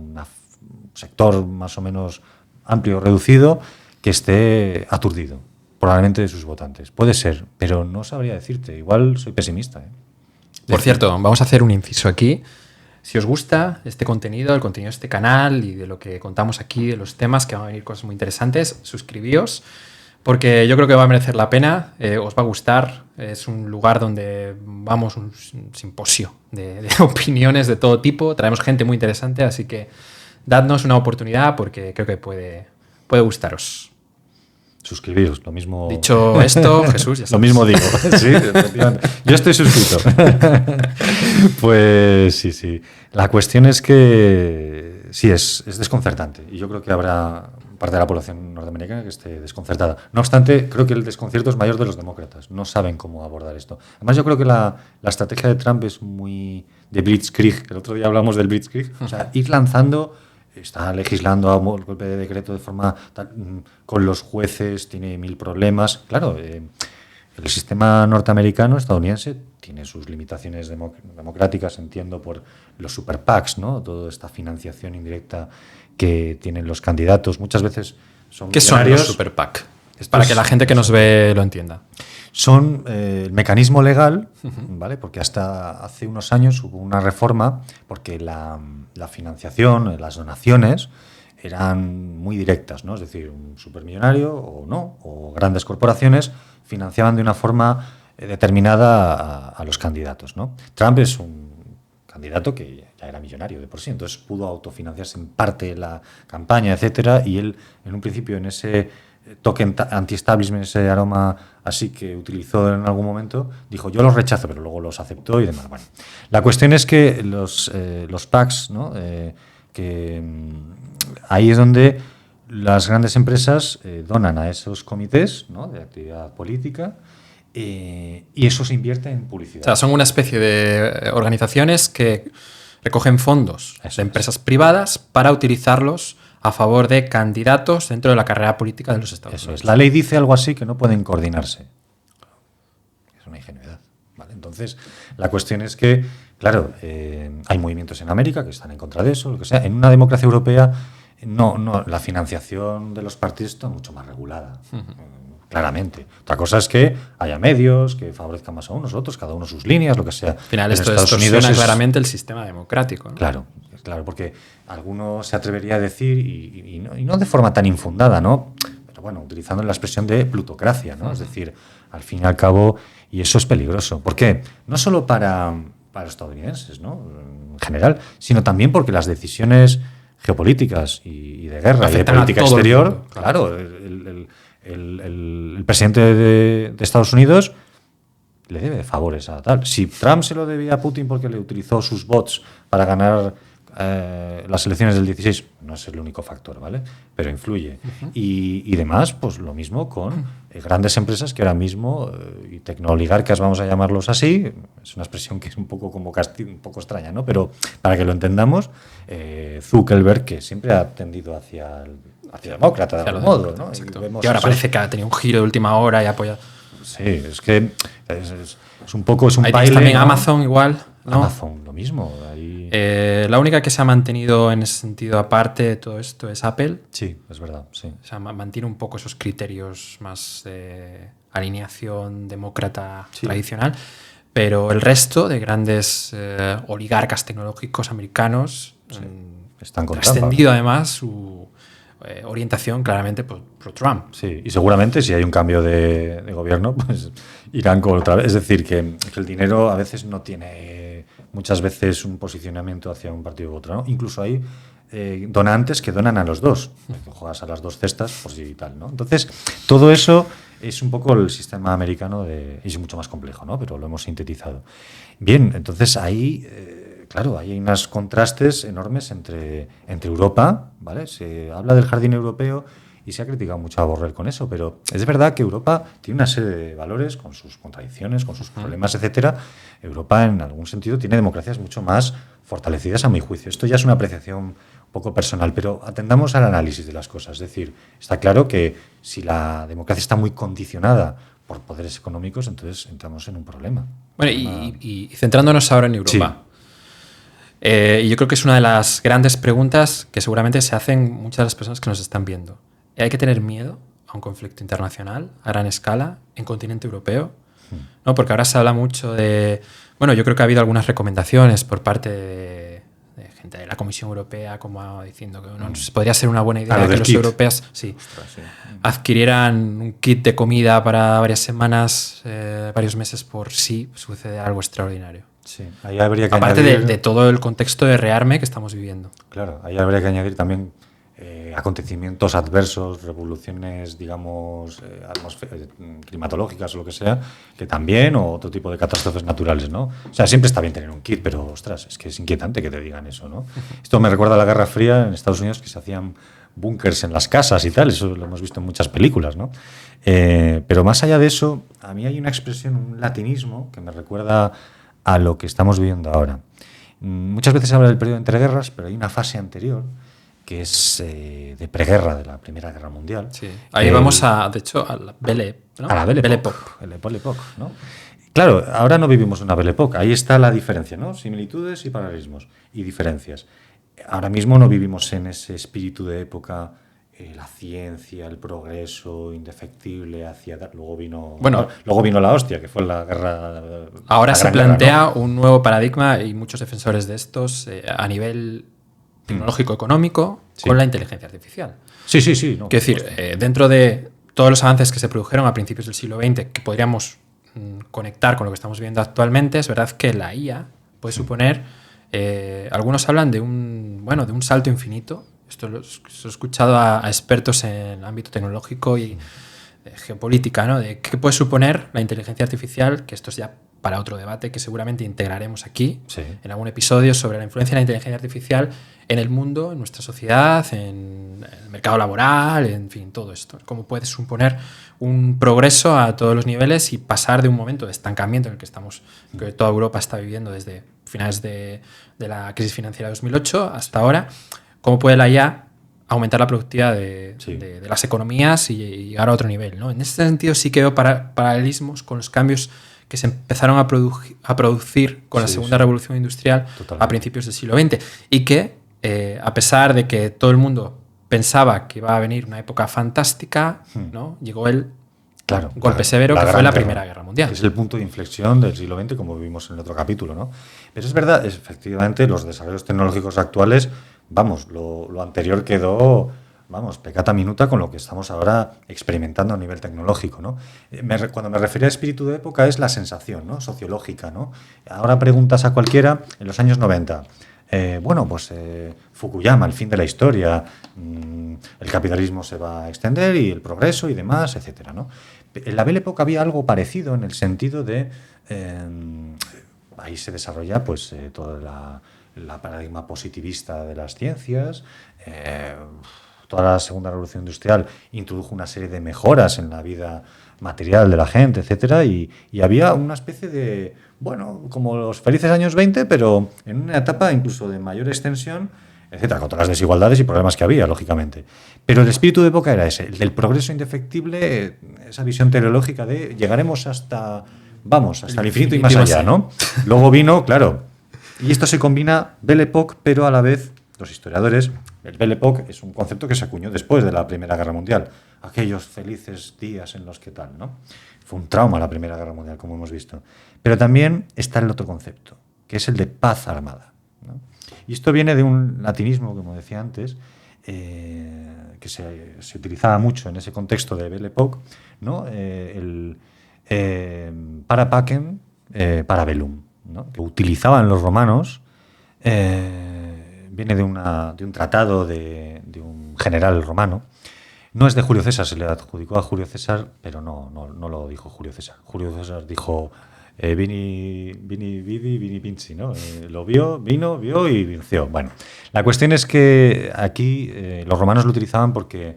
[SPEAKER 2] sector más o menos amplio o reducido que esté aturdido, probablemente de sus votantes. Puede ser, pero no sabría decirte, igual soy pesimista.
[SPEAKER 1] Por cierto, vamos a hacer un inciso aquí. Si os gusta este contenido, el contenido de este canal y de lo que contamos aquí, de los temas, que van a venir cosas muy interesantes, suscribíos, porque yo creo que va a merecer la pena, os va a gustar. Es un lugar donde vamos, un simposio de opiniones de todo tipo, traemos gente muy interesante, así que dadnos una oportunidad porque creo que puede gustaros.
[SPEAKER 2] Suscribiros, lo mismo.
[SPEAKER 1] Dicho esto, Jesús, ya sabes.
[SPEAKER 2] Lo mismo digo. Sí, efectivamente. Yo estoy suscrito. Pues sí. La cuestión es que sí, es desconcertante. Y yo creo que habrá parte de la población norteamericana que esté desconcertada. No obstante, creo que el desconcierto es mayor de los demócratas. No saben cómo abordar esto. Además, yo creo que la estrategia de Trump es muy de Blitzkrieg. El otro día hablamos del Blitzkrieg. O sea, ir lanzando está legislando a golpe de decreto de forma con los jueces, tiene 1000 problemas. Claro, el sistema norteamericano, estadounidense, tiene sus limitaciones democráticas, entiendo, por los super PACs, ¿no? Toda esta financiación indirecta que tienen los candidatos. Muchas veces son
[SPEAKER 1] ¿Qué son los super PAC? Para que la gente que nos ve lo entienda.
[SPEAKER 2] Son el mecanismo legal, ¿vale? Porque hasta hace unos años hubo una reforma porque la financiación, las donaciones eran muy directas, ¿no? Es decir, un supermillonario o no, o grandes corporaciones financiaban de una forma determinada a los candidatos, ¿no? Trump es un candidato que ya era millonario de por sí, entonces pudo autofinanciarse en parte la campaña, etcétera, y él en un principio en ese toque anti-establishment, ese aroma así que utilizó en algún momento, dijo yo los rechazo, pero luego los aceptó y demás. Bueno, la cuestión es que los PACs, ¿no? Ahí es donde las grandes empresas donan a esos comités, ¿no? De actividad política y eso se invierte en publicidad.
[SPEAKER 1] O sea, son una especie de organizaciones que recogen fondos de empresas privadas para utilizarlos a favor de candidatos dentro de la carrera política de los Estados Unidos.
[SPEAKER 2] La ley dice algo así que no pueden coordinarse. Es una ingenuidad. ¿Vale? Entonces, la cuestión es que, claro, hay movimientos en América que están en contra de eso, lo que sea. En una democracia europea, no, la financiación de los partidos está mucho más regulada. Claramente. Otra cosa es que haya medios que favorezcan más a unos, a otros, cada uno sus líneas, lo que sea.
[SPEAKER 1] Al final, esto distorsiona claramente el sistema democrático, ¿no?
[SPEAKER 2] Claro, porque alguno se atrevería a decir, y no de forma tan infundada, ¿no? Pero bueno, utilizando la expresión de plutocracia, ¿no? Es decir, al fin y al cabo, y eso es peligroso. ¿Por qué? No solo para los estadounidenses, ¿no? En general, sino también porque las decisiones geopolíticas y de guerra y de política exterior, mundo, claro, el presidente de Estados Unidos le debe favores a tal. Si Trump se lo debía a Putin porque le utilizó sus bots para ganar las elecciones del 16, no es el único factor, ¿vale? Pero influye. Y demás, pues lo mismo con grandes empresas que ahora mismo, y tecnooligarcas, vamos a llamarlos así, es una expresión que es un poco como un poco extraña, ¿no? Pero para que lo entendamos, Zuckerberg, que siempre ha tendido hacia demócrata, de algún modo, ¿no?
[SPEAKER 1] Y ahora parece que ha tenido un giro de última hora y ha apoyado.
[SPEAKER 2] Sí, es que es un poco, es un
[SPEAKER 1] ahí
[SPEAKER 2] baile,
[SPEAKER 1] también, ¿no?
[SPEAKER 2] ¿no?
[SPEAKER 1] Amazon igual, ¿no?
[SPEAKER 2] Amazon, lo mismo. Ahí...
[SPEAKER 1] la única que se ha mantenido en ese sentido aparte de todo esto es Apple.
[SPEAKER 2] Sí, es verdad, sí.
[SPEAKER 1] O sea, mantiene un poco esos criterios más de alineación demócrata tradicional, pero el resto de grandes oligarcas tecnológicos americanos
[SPEAKER 2] están con
[SPEAKER 1] trascendido además su orientación claramente por Trump.
[SPEAKER 2] Sí, y seguramente si hay un cambio de gobierno, pues irán con otra vez. Es decir, que el dinero a veces no tiene muchas veces un posicionamiento hacia un partido u otro, ¿no? Incluso hay donantes que donan a los dos, que juegas a las dos cestas por si tal, ¿no? Entonces, todo eso es un poco el sistema americano y es mucho más complejo, ¿no? Pero lo hemos sintetizado. Bien, entonces ahí... claro, hay unos contrastes enormes entre Europa, ¿vale? Se habla del jardín europeo y se ha criticado mucho a Borrell con eso, pero es verdad que Europa tiene una serie de valores con sus contradicciones, con sus problemas, etcétera. Europa, en algún sentido, tiene democracias mucho más fortalecidas a mi juicio. Esto ya es una apreciación un poco personal, pero atendamos al análisis de las cosas. Es decir, está claro que si la democracia está muy condicionada por poderes económicos, entonces entramos en un problema.
[SPEAKER 1] Bueno, y centrándonos ahora en Europa. Sí. Y yo creo que es una de las grandes preguntas que seguramente se hacen muchas de las personas que nos están viendo. ¿Hay que tener miedo a un conflicto internacional a gran escala en continente europeo? ¿No? Porque ahora se habla mucho de... Bueno, yo creo que ha habido algunas recomendaciones por parte de gente de la Comisión Europea como diciendo que no, podría ser una buena idea que los europeos adquirieran un kit de comida para varias semanas, varios meses por si sucede algo extraordinario.
[SPEAKER 2] Sí, ahí habría que
[SPEAKER 1] aparte
[SPEAKER 2] añadir...
[SPEAKER 1] de todo el contexto de rearme que estamos viviendo.
[SPEAKER 2] Claro, ahí habría que añadir también acontecimientos adversos, revoluciones, digamos, climatológicas o lo que sea, que también, o otro tipo de catástrofes naturales, ¿no? O sea, siempre está bien tener un kit, pero, ostras, es que es inquietante que te digan eso, ¿no? Esto me recuerda a la Guerra Fría en Estados Unidos, que se hacían búnkers en las casas y tal, eso lo hemos visto en muchas películas, ¿no? Pero más allá de eso, a mí hay una expresión, un latinismo, que me recuerda a lo que estamos viviendo ahora. Muchas veces se habla del periodo entre guerras, pero hay una fase anterior que es de preguerra de la Primera Guerra Mundial.
[SPEAKER 1] Sí. Ahí vamos, de hecho, a la Belle, ¿no?
[SPEAKER 2] A la Belle Époque. Belle Époque, ¿no? Claro, ahora no vivimos una Belle Époque. Ahí está la diferencia, ¿no? Similitudes y paralelismos y diferencias. Ahora mismo no vivimos en ese espíritu de época, la ciencia, el progreso indefectible hacia... Luego vino la hostia, que fue la guerra...
[SPEAKER 1] Ahora
[SPEAKER 2] la
[SPEAKER 1] se
[SPEAKER 2] gran
[SPEAKER 1] plantea,
[SPEAKER 2] guerra, ¿no?
[SPEAKER 1] un nuevo paradigma, y muchos defensores de estos, a nivel tecnológico-económico,
[SPEAKER 2] Sí.
[SPEAKER 1] con la inteligencia artificial.
[SPEAKER 2] Sí. No,
[SPEAKER 1] Quiero decir, dentro de todos los avances que se produjeron a principios del siglo XX, que podríamos conectar con lo que estamos viendo actualmente, es verdad que la IA puede suponer, algunos hablan de un salto infinito. Esto lo he escuchado a expertos en el ámbito tecnológico y geopolítica, ¿no? De qué puede suponer la inteligencia artificial, que esto es ya para otro debate que seguramente integraremos aquí,
[SPEAKER 2] Sí.
[SPEAKER 1] en algún episodio, sobre la influencia de la inteligencia artificial en el mundo, en nuestra sociedad, en el mercado laboral, en fin, todo esto. Cómo puede suponer un progreso a todos los niveles y pasar de un momento de estancamiento en el que toda Europa está viviendo desde finales de la crisis financiera de 2008 hasta ahora. Cómo puede la IA aumentar la productividad de las economías y llegar a otro nivel, ¿no? En este sentido sí que veo paralelismos con los cambios que se empezaron a producir con la segunda revolución industrial a principios del siglo XX y que, a pesar de que todo el mundo pensaba que iba a venir una época fantástica, ¿no? Llegó el golpe severo que fue la Primera Guerra Mundial.
[SPEAKER 2] Es el punto de inflexión del siglo XX, como vimos en el otro capítulo, ¿no? Pero es verdad, efectivamente, los desarrollos tecnológicos actuales, lo anterior quedó, pecata minuta con lo que estamos ahora experimentando a nivel tecnológico, ¿no? Cuando me refería a espíritu de época es la sensación, ¿no? Sociológica, ¿no? Ahora preguntas a cualquiera, en los años 90, Fukuyama, el fin de la historia, el capitalismo se va a extender y el progreso y demás, etcétera, ¿no? En la Belle Époque había algo parecido en el sentido de ahí se desarrolla toda la paradigma positivista de las ciencias. Toda la segunda revolución industrial introdujo una serie de mejoras en la vida material de la gente, etcétera, y había una especie de, como los felices años 20, pero en una etapa incluso de mayor extensión, etcétera, con todas las desigualdades y problemas que había, lógicamente. Pero el espíritu de época era ese, el del progreso indefectible, esa visión teleológica de llegaremos hasta el infinito y más allá, ¿no? Luego vino, claro, y esto se combina Belle Époque, pero a la vez los historiadores, el Belle Époque es un concepto que se acuñó después de la Primera Guerra Mundial, aquellos felices días en los que tal, ¿no? Fue un trauma la Primera Guerra Mundial, como hemos visto. Pero también está el otro concepto, que es el de paz armada, ¿no? Y esto viene de un latinismo, como decía antes, que se utilizaba mucho en ese contexto de Belle Époque, ¿no? Para pacem, para bellum, ¿no? Que utilizaban los romanos. Viene de un tratado de un general romano. No es de Julio César, se le adjudicó a Julio César, pero no lo dijo Julio César. Julio César dijo vini vidi, vini vinci, ¿no? Lo vio y venció. Bueno, la cuestión es que aquí los romanos lo utilizaban porque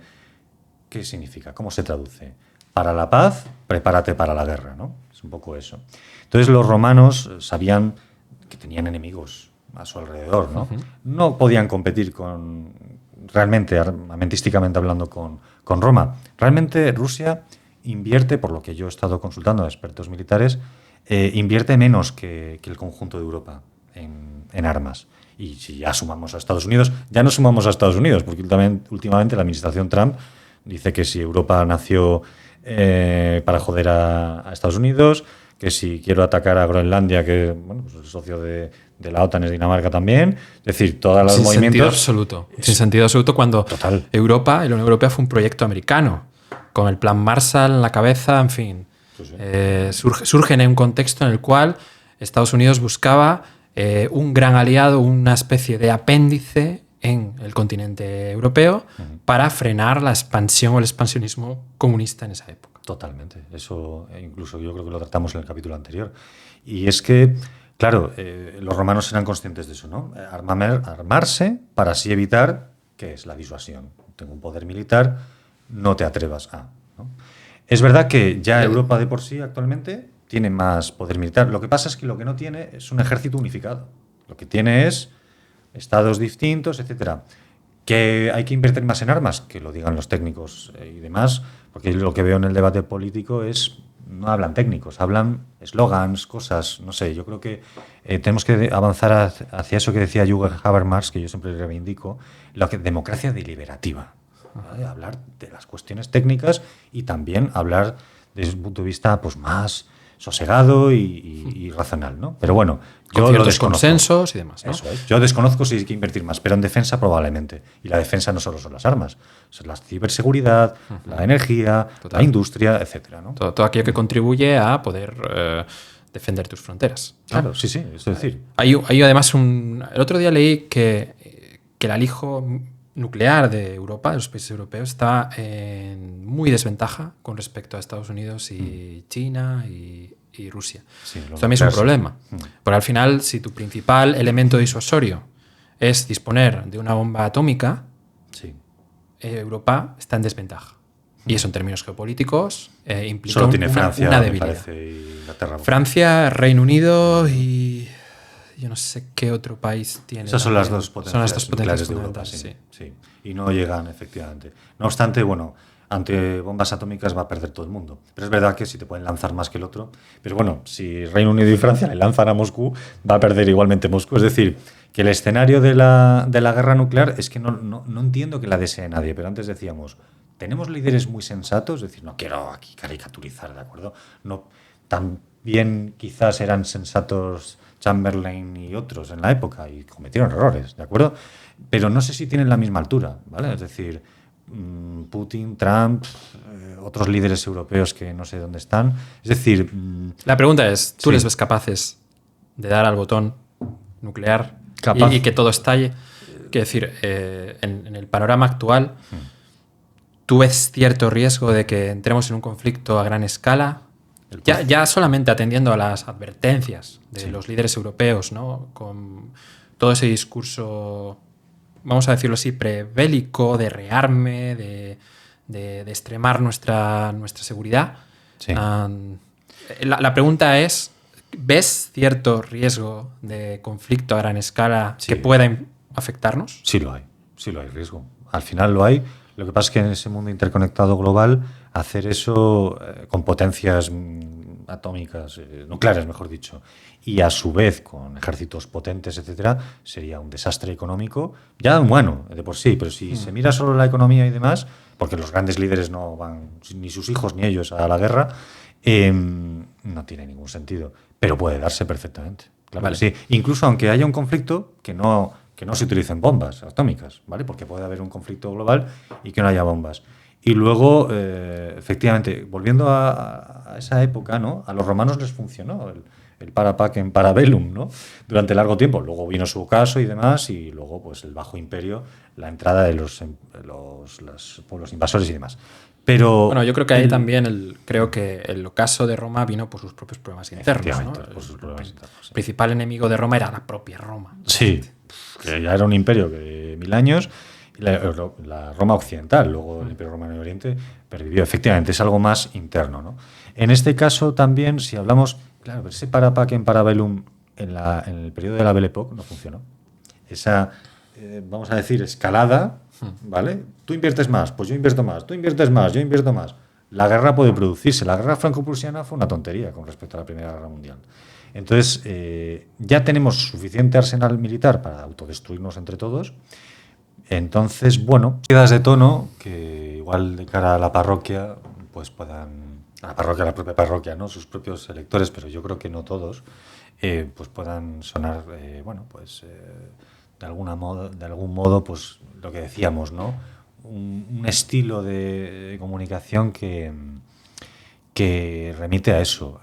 [SPEAKER 2] ¿qué significa? ¿Cómo se traduce? Para la paz, prepárate para la guerra, ¿no? Es un poco eso. Entonces los romanos sabían que tenían enemigos a su alrededor, ¿no? Uh-huh. No podían competir realmente, armamentísticamente hablando, con Roma. Realmente Rusia invierte, por lo que yo he estado consultando a expertos militares, invierte menos que el conjunto de Europa en armas. Y si ya sumamos a Estados Unidos, ya no sumamos a Estados Unidos, porque últimamente la administración Trump dice que si Europa nació para joder a Estados Unidos, que si quiero atacar a Groenlandia, que pues el socio de la OTAN es Dinamarca también, es decir, todos los movimientos...
[SPEAKER 1] Sin sentido absoluto, cuando
[SPEAKER 2] total.
[SPEAKER 1] Europa y la Unión Europea fue un proyecto americano, con el plan Marshall en la cabeza, en fin. Sí. Surge en un contexto en el cual Estados Unidos buscaba un gran aliado, una especie de apéndice en el continente europeo para frenar la expansión o el expansionismo comunista en esa época.
[SPEAKER 2] Totalmente. Eso incluso yo creo que lo tratamos en el capítulo anterior. Y es que, claro, los romanos eran conscientes de eso, ¿no? Armarse para así evitar, ¿qué es? La disuasión. Tengo un poder militar, no te atrevas a, ¿no? Es verdad que ya Europa de por sí actualmente tiene más poder militar. Lo que pasa es que lo que no tiene es un ejército unificado. Lo que tiene es estados distintos, etcétera, ¿Que hay que invertir más en armas? Que lo digan los técnicos y demás, porque lo que veo en el debate político es, no hablan técnicos, hablan eslogans, cosas, no sé, yo creo que tenemos que avanzar hacia eso que decía Jürgen Habermas, que yo siempre reivindico, democracia deliberativa. ¿Vale? Hablar de las cuestiones técnicas y también hablar desde un punto de vista pues más sosegado y racional, ¿no? Pero bueno, yo lo desconozco.
[SPEAKER 1] Consensos y demás, ¿no?
[SPEAKER 2] Eso es. Yo desconozco si hay que invertir más, pero en defensa probablemente. Y la defensa no solo son las armas, son la ciberseguridad, la energía, la industria, etcétera, ¿no?
[SPEAKER 1] Todo aquello que contribuye a poder defender tus fronteras, ¿no?
[SPEAKER 2] Claro, sí, es decir.
[SPEAKER 1] Hay además el otro día leí que el alijo nuclear de Europa, de los países europeos, está en muy desventaja con respecto a Estados Unidos y China y Rusia.
[SPEAKER 2] Sí,
[SPEAKER 1] Esto también es un problema. Porque al final, si tu principal elemento disuasorio es disponer de una bomba atómica,
[SPEAKER 2] sí.
[SPEAKER 1] Europa está en desventaja. Y eso en términos geopolíticos implica
[SPEAKER 2] Solo tiene Francia,
[SPEAKER 1] una
[SPEAKER 2] me
[SPEAKER 1] debilidad.
[SPEAKER 2] parece, y Inglaterra.
[SPEAKER 1] Francia, Reino Unido y yo no sé qué otro país tiene.
[SPEAKER 2] Esas son las dos potencias,
[SPEAKER 1] son las dos potencias
[SPEAKER 2] de Europa,
[SPEAKER 1] fundamentales,
[SPEAKER 2] sí. Y no llegan, efectivamente. No obstante, bueno, ante bombas atómicas va a perder todo el mundo. Pero es verdad que sí te pueden lanzar más que el otro. Pero bueno, si Reino Unido y Francia le lanzan a Moscú, va a perder igualmente Moscú. Es decir, que el escenario de la guerra nuclear es que no entiendo que la desee nadie. Pero antes decíamos, tenemos líderes muy sensatos. Es decir, no quiero aquí caricaturizar, ¿de acuerdo? No, también quizás eran sensatos Chamberlain y otros en la época y cometieron errores, ¿de acuerdo? Pero no sé si tienen la misma altura, ¿vale? Es decir, Putin, Trump, otros líderes europeos que no sé dónde están. Es decir...
[SPEAKER 1] La pregunta es, ¿tú les ves capaces de dar al botón nuclear y que todo estalle? Quiero decir, en el panorama actual, ¿tú ves cierto riesgo de que entremos en un conflicto a gran escala? Ya solamente atendiendo a las advertencias de los líderes europeos, ¿no? Con todo ese discurso, vamos a decirlo así, prebélico, de rearme, de extremar nuestra seguridad.
[SPEAKER 2] Sí.
[SPEAKER 1] La pregunta es, ¿ves cierto riesgo de conflicto a gran escala que pueda afectarnos?
[SPEAKER 2] Sí lo hay riesgo. Al final lo hay. Lo que pasa es que en ese mundo interconectado global, hacer eso con potencias atómicas, nucleares, mejor dicho, y a su vez con ejércitos potentes, etcétera, sería un desastre económico, ya bueno, de por sí, pero si se mira solo la economía y demás, porque los grandes líderes no van, ni sus hijos ni ellos, a la guerra, no tiene ningún sentido, pero puede darse perfectamente. Claro que sí. Incluso aunque haya un conflicto que no se utilicen bombas atómicas, ¿vale? Porque puede haber un conflicto global y que no haya bombas. Y luego, efectivamente, volviendo a esa época, ¿no? A los romanos les funcionó el para pacem para bellum, ¿no? Durante largo tiempo. Luego vino su caso y demás, y luego pues el Bajo Imperio, la entrada de los pueblos invasores y demás. Pero
[SPEAKER 1] bueno, yo creo que ahí también creo que el ocaso de Roma vino por sus propios problemas internos, ¿no?
[SPEAKER 2] Por sus problemas internos, sí.
[SPEAKER 1] El principal enemigo de Roma era la propia Roma.
[SPEAKER 2] Sí, que ya era un imperio de 1000 años, y la Roma occidental, luego el Imperio Romano de Oriente, pervivió. Efectivamente, es algo más interno, ¿no? En este caso también, si hablamos, claro, ese para pacem para bellum en el periodo de la Belle Époque no funcionó. Esa, vamos a decir, escalada, ¿vale? Tú inviertes más, pues yo invierto más, tú inviertes más, yo invierto más. La guerra puede producirse. La guerra franco-prusiana fue una tontería con respecto a la Primera Guerra Mundial. Entonces, ya tenemos suficiente arsenal militar para autodestruirnos entre todos. Entonces, bueno, quedas de tono que igual de cara a la parroquia, pues puedan, a la propia parroquia, ¿no? Sus propios electores, pero yo creo que no todos, pues puedan sonar, de algún modo, pues lo que decíamos, ¿no? Un estilo de comunicación que remite a eso,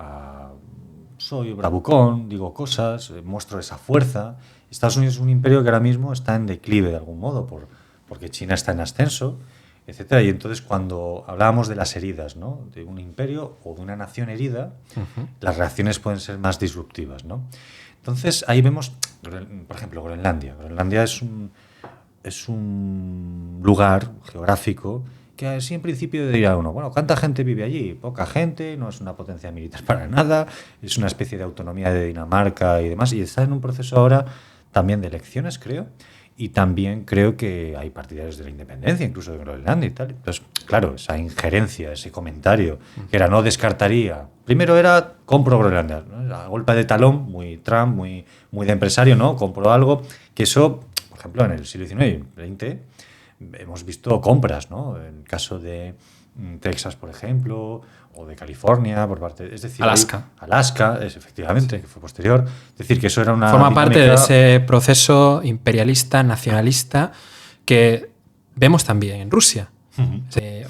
[SPEAKER 2] soy bravucón, digo cosas, muestro esa fuerza. Estados Unidos es un imperio que ahora mismo está en declive de algún modo, porque China está en ascenso, etcétera. Y entonces cuando hablábamos de las heridas, ¿no? De un imperio o de una nación herida, las reacciones pueden ser más disruptivas, ¿no? Entonces ahí vemos, por ejemplo, Groenlandia. Groenlandia es un lugar geográfico que así en principio diría uno, bueno, ¿cuánta gente vive allí? Poca gente, no es una potencia militar para nada, es una especie de autonomía de Dinamarca y demás, y está en un proceso ahora también de elecciones, creo, Y también creo que hay partidarios de la independencia, incluso de Groenlandia y tal. Entonces, claro, esa injerencia, ese comentario, que era no descartaría. Primero era compro Groenlandia, ¿no? A golpe de talón, muy Trump, muy de empresario, ¿no? Compro algo, que eso, por ejemplo, en el siglo XIX y XX hemos visto compras, ¿no? En el caso de Texas, por ejemplo, o de California, por parte, es decir, Alaska, efectivamente, que fue posterior. Es decir, que eso era una
[SPEAKER 1] forma parte de ese proceso imperialista, nacionalista, que vemos también en Rusia.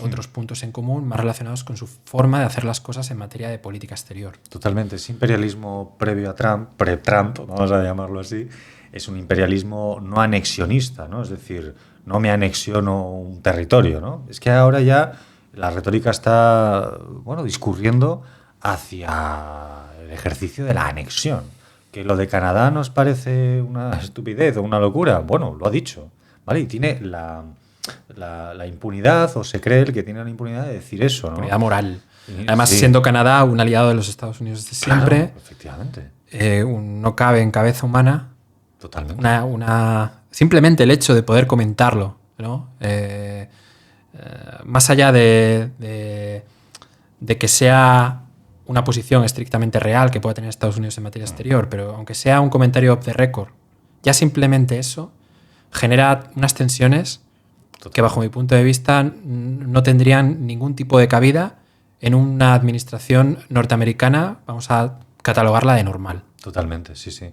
[SPEAKER 1] Otros puntos en común más relacionados con su forma de hacer las cosas en materia de política exterior.
[SPEAKER 2] Totalmente. Ese imperialismo previo a Trump, pre-Trump, vamos a llamarlo así, es un imperialismo no anexionista, ¿no? Es decir, no me anexiono un territorio, ¿no? Es que ahora ya la retórica está, bueno, discurriendo hacia el ejercicio de la anexión. Que lo de Canadá nos parece una estupidez o una locura. Bueno, lo ha dicho, ¿vale? Y tiene la impunidad, o se cree que tiene la impunidad de decir eso, ¿no?
[SPEAKER 1] Impunidad moral. Además, siendo Canadá un aliado de los Estados Unidos desde siempre,
[SPEAKER 2] claro, efectivamente.
[SPEAKER 1] No cabe en cabeza humana.
[SPEAKER 2] Totalmente.
[SPEAKER 1] Simplemente el hecho de poder comentarlo, ¿no? Más allá de que sea una posición estrictamente real que pueda tener Estados Unidos en materia exterior, pero aunque sea un comentario off the record, ya simplemente eso genera unas tensiones que, bajo mi punto de vista, no tendrían ningún tipo de cabida en una administración norteamericana. Vamos a catalogarla de normal.
[SPEAKER 2] Totalmente, sí, sí.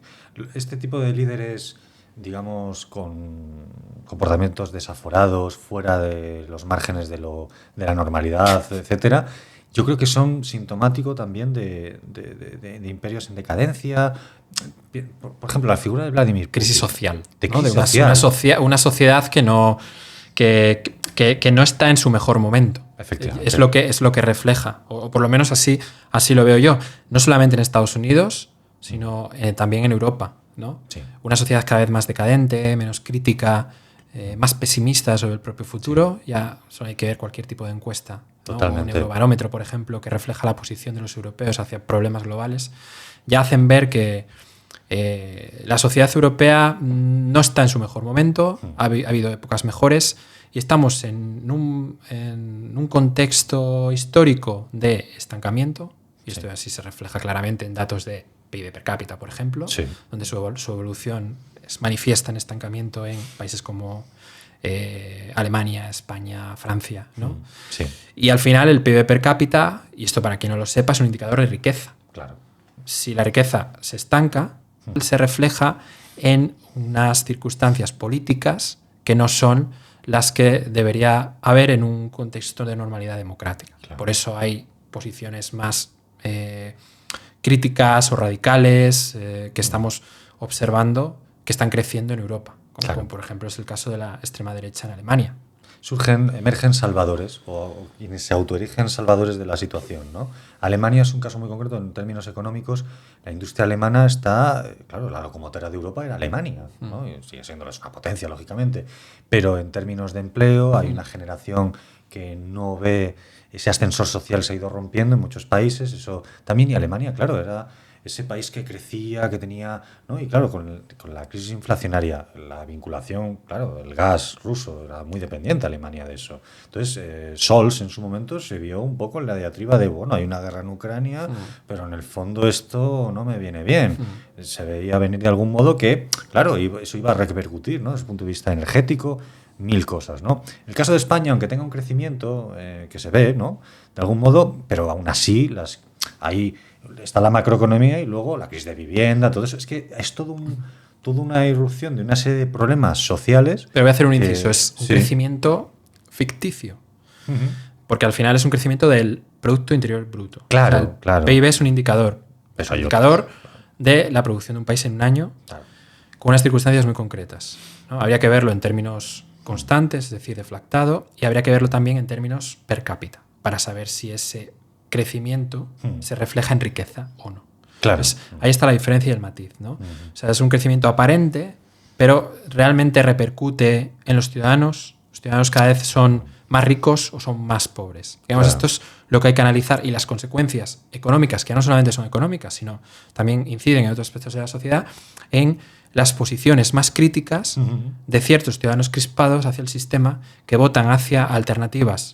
[SPEAKER 2] Este tipo de líderes, digamos, con comportamientos desaforados, fuera de los márgenes de la normalidad, etcétera, yo creo que son sintomáticos también de imperios en decadencia. Por ejemplo, la figura de Vladimir Putin.
[SPEAKER 1] Crisis social.
[SPEAKER 2] De
[SPEAKER 1] ¿no?
[SPEAKER 2] crisis social.
[SPEAKER 1] Una sociedad que no está en su mejor momento.
[SPEAKER 2] Efectivamente.
[SPEAKER 1] Es lo que refleja, o por lo menos así lo veo yo. No solamente en Estados Unidos, sino también en Europa, ¿no?
[SPEAKER 2] Sí.
[SPEAKER 1] Una sociedad cada vez más decadente, menos crítica, más pesimista sobre el propio futuro. Sí. Ya solo hay que ver cualquier tipo de encuesta, ¿no?
[SPEAKER 2] Totalmente.
[SPEAKER 1] Un Eurobarómetro, por ejemplo, que refleja la posición de los europeos hacia problemas globales, ya hacen ver que la sociedad europea no está en su mejor momento. Ha habido épocas mejores y estamos en un contexto histórico de estancamiento, y esto así se refleja claramente en datos de PIB per cápita, por ejemplo,
[SPEAKER 2] sí,
[SPEAKER 1] donde su evolución es manifiesta en estancamiento en países como Alemania, España, Francia, ¿no?
[SPEAKER 2] Sí.
[SPEAKER 1] Y al final el PIB per cápita, y esto para quien no lo sepa, es un indicador de riqueza.
[SPEAKER 2] Claro.
[SPEAKER 1] Si la riqueza se estanca, se refleja en unas circunstancias políticas que no son las que debería haber en un contexto de normalidad democrática.
[SPEAKER 2] Claro.
[SPEAKER 1] Por eso hay posiciones más críticas o radicales que estamos observando que están creciendo en Europa, como por ejemplo es el caso de la extrema derecha en Alemania.
[SPEAKER 2] Emergen salvadores o quienes se autoerigen salvadores de la situación, ¿no? Alemania es un caso muy concreto en términos económicos. La industria alemana está, claro, la locomotora de Europa era Alemania, ¿no? Y sigue siendo una potencia, lógicamente, pero en términos de empleo hay una generación que no ve ese ascensor social, se ha ido rompiendo en muchos países. Eso también, y Alemania, claro, era ese país que crecía, que tenía, ¿no? Y claro, con la crisis inflacionaria, la vinculación, claro, el gas ruso, era muy dependiente Alemania de eso. Entonces, Scholz en su momento se vio un poco en la diatriba de, bueno, hay una guerra en Ucrania, pero en el fondo esto no me viene bien. Se veía venir de algún modo que, claro, eso iba a repercutir, ¿no? Desde el punto de vista energético, mil cosas, ¿no? En el caso de España, aunque tenga un crecimiento que se ve, ¿no? De algún modo, pero aún así, ahí está la macroeconomía y luego la crisis de vivienda, todo eso. Es que es toda una irrupción de una serie de problemas sociales.
[SPEAKER 1] Pero voy a hacer un inciso, es un crecimiento ficticio. Porque al final es un crecimiento del Producto Interior Bruto.
[SPEAKER 2] Claro,
[SPEAKER 1] o sea,
[SPEAKER 2] claro.
[SPEAKER 1] PIB es un indicador. Es un indicador de la producción de un país en un año, con unas circunstancias muy concretas, ¿no? Habría que verlo en términos constantes, es decir, deflactado, y habría que verlo también en términos per cápita, para saber si ese crecimiento se refleja en riqueza o no.
[SPEAKER 2] Claro.
[SPEAKER 1] Pues ahí está la diferencia y el matiz, ¿no? O sea, es un crecimiento aparente, pero realmente repercute en los ciudadanos. Los ciudadanos cada vez son más ricos o son más pobres. Digamos, esto es lo que hay que analizar, y las consecuencias económicas, que no solamente son económicas, sino también inciden en otros aspectos de la sociedad, en las posiciones más críticas de ciertos ciudadanos crispados hacia el sistema que votan hacia alternativas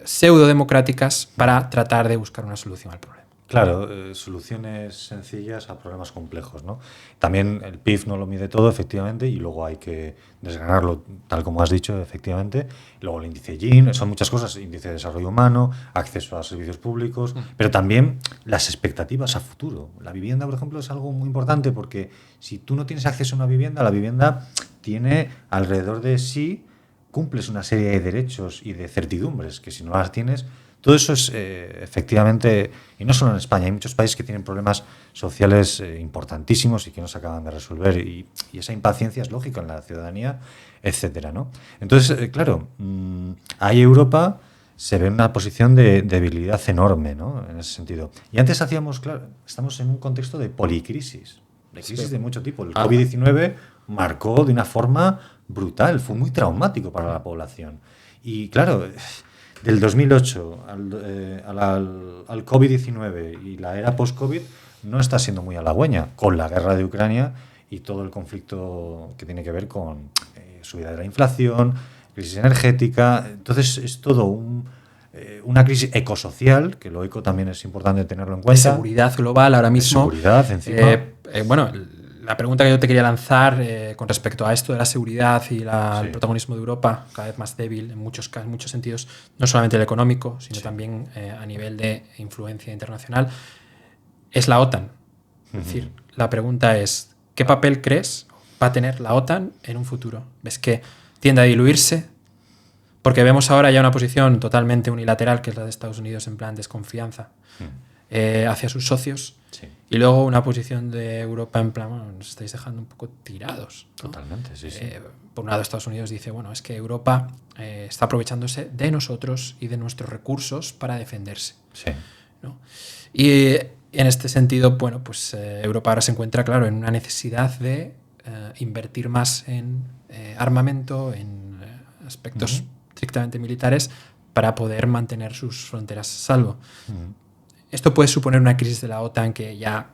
[SPEAKER 1] pseudo-democráticas para tratar de buscar una solución al problema.
[SPEAKER 2] Claro, soluciones sencillas a problemas complejos, ¿no? También el PIB no lo mide todo, efectivamente, y luego hay que desgranarlo, tal como has dicho, efectivamente. Luego el índice Gini, son muchas cosas, índice de desarrollo humano, acceso a servicios públicos, pero también las expectativas a futuro. La vivienda, por ejemplo, es algo muy importante porque si tú no tienes acceso a una vivienda, la vivienda tiene alrededor de sí, cumples una serie de derechos y de certidumbres que si no las tienes... Todo eso es efectivamente, y no solo en España, hay muchos países que tienen problemas sociales importantísimos y que no se acaban de resolver, y esa impaciencia es lógica en la ciudadanía, etcétera, ¿no? Entonces, claro, ahí Europa se ve en una posición de debilidad enorme, ¿no? En ese sentido. Y antes hacíamos, claro, estamos en un contexto de policrisis, de crisis de mucho tipo. El COVID-19 marcó de una forma brutal, fue muy traumático para la población. Y claro... Del 2008 al COVID-19 y la era post-COVID no está siendo muy halagüeña, con la guerra de Ucrania y todo el conflicto que tiene que ver con subida de la inflación, crisis energética. Entonces es todo una crisis ecosocial, que lo eco también es importante tenerlo en cuenta.
[SPEAKER 1] De seguridad global ahora mismo.
[SPEAKER 2] De seguridad encima.
[SPEAKER 1] Bueno, la pregunta que yo te quería lanzar con respecto a esto de la seguridad y el protagonismo de Europa, cada vez más débil en muchos sentidos, no solamente el económico, sino también a nivel de influencia internacional, es la OTAN. Es decir, la pregunta es, ¿qué papel crees va a tener la OTAN en un futuro? ¿Ves que tiende a diluirse? Porque vemos ahora ya una posición totalmente unilateral, que es la de Estados Unidos, en plan desconfianza hacia sus socios.
[SPEAKER 2] Sí.
[SPEAKER 1] Y luego una posición de Europa en plan, bueno, nos estáis dejando un poco tirados, ¿no?
[SPEAKER 2] Totalmente, sí.
[SPEAKER 1] Por un lado, Estados Unidos dice, bueno, es que Europa está aprovechándose de nosotros y de nuestros recursos para defenderse.
[SPEAKER 2] Sí.
[SPEAKER 1] ¿No? Y en este sentido, bueno, pues Europa ahora se encuentra, claro, en una necesidad de invertir más en armamento, en aspectos estrictamente militares, para poder mantener sus fronteras a salvo. Esto puede suponer una crisis de la OTAN que ya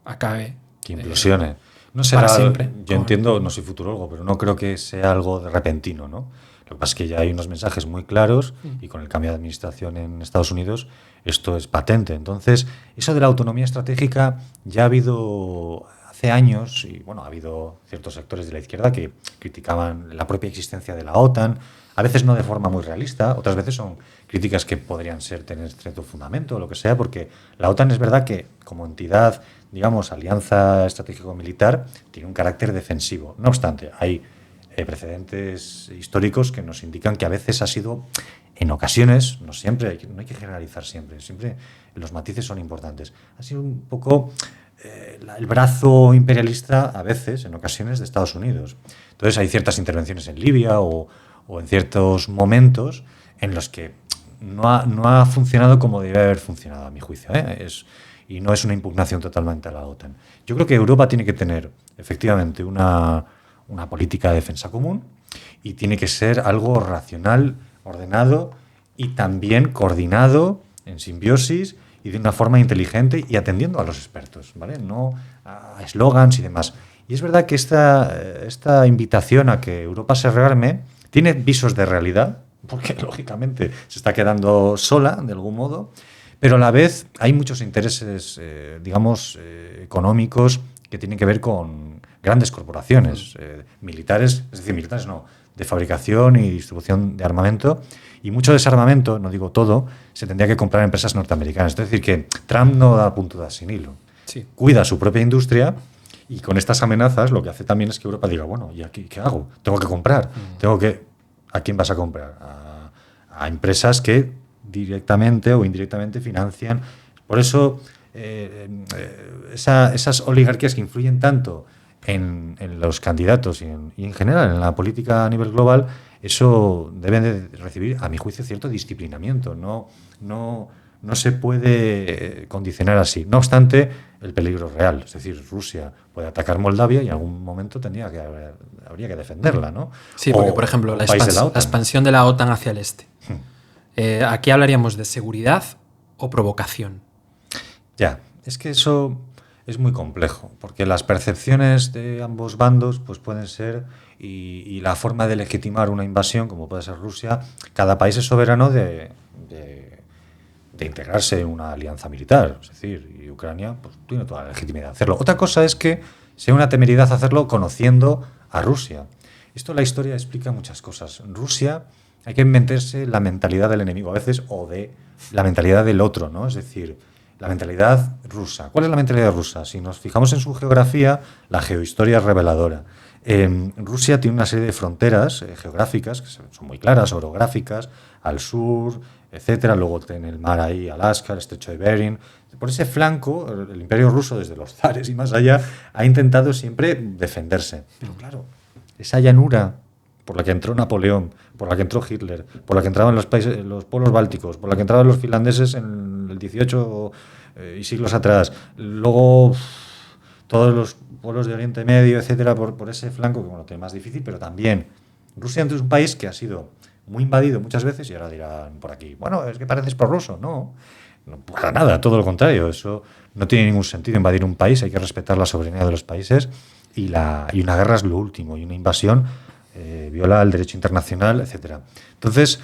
[SPEAKER 1] acabe.
[SPEAKER 2] Que implosione. No será,
[SPEAKER 1] para siempre.
[SPEAKER 2] Yo entiendo, no soy futurólogo, pero no creo que sea algo de repentino, ¿no? Lo que pasa es que ya hay unos mensajes muy claros y con el cambio de administración en Estados Unidos esto es patente. Entonces, eso de la autonomía estratégica ya ha habido hace años, y bueno, ha habido ciertos sectores de la izquierda que criticaban la propia existencia de la OTAN, a veces no de forma muy realista, otras veces son críticas que podrían tener cierto fundamento o lo que sea, porque la OTAN es verdad que como entidad, digamos, alianza estratégico-militar, tiene un carácter defensivo. No obstante, hay precedentes históricos que nos indican que a veces ha sido, en ocasiones, no siempre, no hay que generalizar siempre los matices son importantes, ha sido un poco el brazo imperialista a veces, en ocasiones, de Estados Unidos. Entonces hay ciertas intervenciones en Libia o en ciertos momentos en los que no ha funcionado como debe haber funcionado, a mi juicio, y no es una impugnación totalmente a la OTAN. Yo creo que Europa tiene que tener, efectivamente, una política de defensa común y tiene que ser algo racional, ordenado y también coordinado en simbiosis y de una forma inteligente y atendiendo a los expertos, ¿vale? No a eslogans y demás. Y es verdad que esta invitación a que Europa se rearme tiene visos de realidad, porque lógicamente se está quedando sola, de algún modo, pero a la vez hay muchos intereses, económicos que tienen que ver con grandes corporaciones militares, es decir, militares no, de fabricación y distribución de armamento, y mucho de ese armamento, no digo todo, se tendría que comprar en empresas norteamericanas. Es decir, que Trump no da puntadas sin hilo.
[SPEAKER 1] Sí.
[SPEAKER 2] Cuida su propia industria y con estas amenazas lo que hace también es que Europa diga, bueno, ¿y aquí qué hago? Tengo que comprar. ¿A quién vas a comprar? A empresas que directamente o indirectamente financian. Por eso esas oligarquías que influyen tanto en los candidatos y en general en la política a nivel global, eso deben de recibir, a mi juicio, cierto disciplinamiento. No se puede condicionar así. No obstante, el peligro real, es decir, Rusia puede atacar Moldavia y en algún momento habría que defenderla, ¿no?
[SPEAKER 1] Sí, porque, por ejemplo, la expansión de la OTAN hacia el este. ¿Aquí hablaríamos de seguridad o provocación?
[SPEAKER 2] Ya, es que eso es muy complejo, porque las percepciones de ambos bandos pues pueden ser, y la forma de legitimar una invasión, como puede ser Rusia, cada país es soberano de integrarse en una alianza militar, es decir, y Ucrania pues tiene toda la legitimidad de hacerlo. Otra cosa es que sea una temeridad hacerlo conociendo a Rusia. Esto la historia explica muchas cosas. En Rusia hay que meterse la mentalidad del enemigo a veces, o de la mentalidad del otro, ¿no? Es decir, la mentalidad rusa. ¿Cuál es la mentalidad rusa? Si nos fijamos en su geografía, la geohistoria es reveladora. Rusia tiene una serie de fronteras geográficas que son muy claras, orográficas, al sur, etcétera. Luego tiene el mar ahí, Alaska, el estrecho de Bering. Por ese flanco, el Imperio Ruso, desde los zares y más allá, ha intentado siempre defenderse. Pero claro, esa llanura por la que entró Napoleón, por la que entró Hitler, por la que entraban los países, los pueblos bálticos, por la que entraban los finlandeses en el 18 y siglos atrás, luego todos los pueblos de Oriente Medio, etcétera, por ese flanco, que bueno, tiene más difícil, pero también Rusia es un país que ha sido muy invadido muchas veces, y ahora dirán por aquí, bueno, es que pareces prorruso. No, no, para nada, todo lo contrario. Eso no tiene ningún sentido, invadir un país. Hay que respetar la soberanía de los países, y una guerra es lo último, y una invasión viola el derecho internacional, etcétera. Entonces,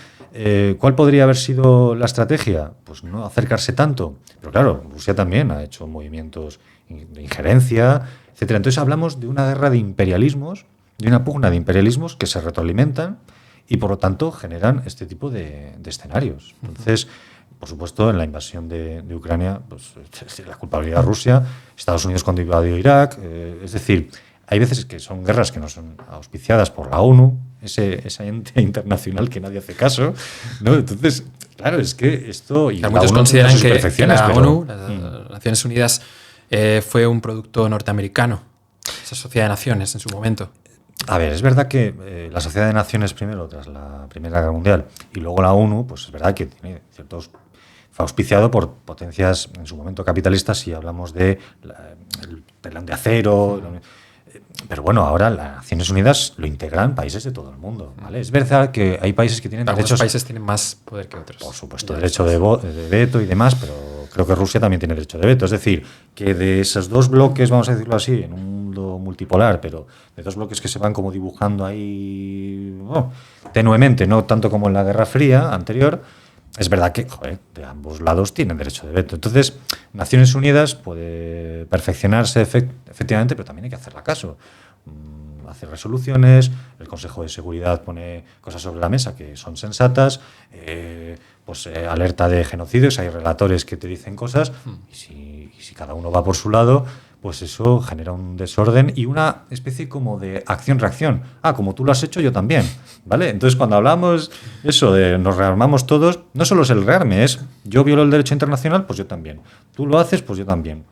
[SPEAKER 2] ¿cuál podría haber sido la estrategia? Pues no acercarse tanto. Pero claro, Rusia también ha hecho movimientos de injerencia, etcétera. Entonces hablamos de una guerra de imperialismos, de una pugna de imperialismos que se retroalimentan y por lo tanto generan este tipo de escenarios. Entonces, por supuesto, en la invasión de Ucrania, pues la culpabilidad de Rusia, Estados Unidos cuando invadió Irak, es decir, hay veces que son guerras que no son auspiciadas por la ONU, ese ente internacional que nadie hace caso, ¿no? Entonces, claro, es que esto... Y
[SPEAKER 1] muchos consideran que la ONU, las Naciones Unidas, fue un producto norteamericano, esa sociedad de naciones en su momento.
[SPEAKER 2] A ver, es verdad que la Sociedad de Naciones primero, tras la Primera Guerra Mundial, y luego la ONU, pues es verdad que tiene ciertos... Fue auspiciado por potencias en su momento capitalistas, si hablamos de el telón de acero... Pero bueno, ahora las Naciones Unidas lo integran países de todo el mundo, ¿vale? Es verdad que hay países que tienen
[SPEAKER 1] Algunos
[SPEAKER 2] derechos...
[SPEAKER 1] países tienen más poder que otros.
[SPEAKER 2] Por supuesto, derecho de veto y demás, pero creo que Rusia también tiene derecho de veto. Es decir, que de esos dos bloques, vamos a decirlo así, en un mundo multipolar, pero de dos bloques que se van como dibujando ahí tenuemente, no tanto como en la Guerra Fría anterior, es verdad que, joder, de ambos lados tienen derecho de veto. Entonces, Naciones Unidas puede perfeccionarse efectivamente, pero también hay que hacerle caso. Hace resoluciones, el Consejo de Seguridad pone cosas sobre la mesa que son sensatas, alerta de genocidios, hay relatores que te dicen cosas, y si cada uno va por su lado, pues eso genera un desorden y una especie como de acción-reacción. Ah, como tú lo has hecho, yo también, ¿vale? Entonces, cuando hablamos eso de nos rearmamos todos, no solo es el rearme, es yo violo el derecho internacional, pues yo también. Tú lo haces, pues yo también.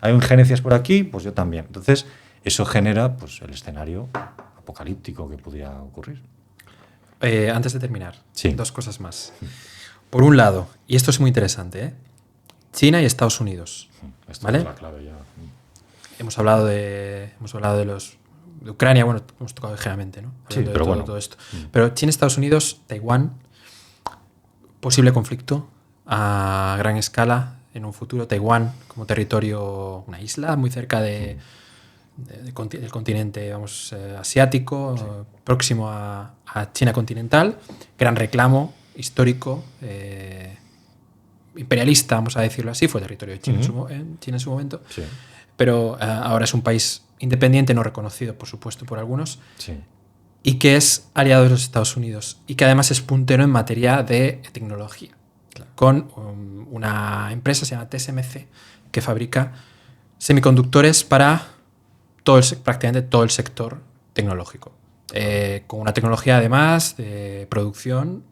[SPEAKER 2] Hay injerencias por aquí, pues yo también. Entonces, eso genera pues el escenario apocalíptico que pudiera ocurrir.
[SPEAKER 1] Antes de terminar,
[SPEAKER 2] sí.
[SPEAKER 1] Dos cosas más. Por un lado, y esto es muy interesante, China y Estados Unidos.
[SPEAKER 2] Esto
[SPEAKER 1] ¿vale?
[SPEAKER 2] es la clave ya.
[SPEAKER 1] Hemos hablado de Ucrania, bueno, hemos tocado ligeramente, ¿no?
[SPEAKER 2] Sí, pero bueno.
[SPEAKER 1] Todo esto. Pero China, Estados Unidos, Taiwán, posible conflicto a gran escala en un futuro. Taiwán como territorio, una isla muy cerca del continente, asiático, sí. Próximo a China continental. Gran reclamo histórico, imperialista, vamos a decirlo así, fue territorio de China, China en su momento.
[SPEAKER 2] Sí.
[SPEAKER 1] Pero ahora es un país independiente, no reconocido, por supuesto, por algunos,
[SPEAKER 2] sí.
[SPEAKER 1] y que es aliado de los Estados Unidos y que además es puntero en materia de tecnología, claro. Con una empresa, se llama TSMC, que fabrica semiconductores para prácticamente todo el sector tecnológico, con una tecnología además de producción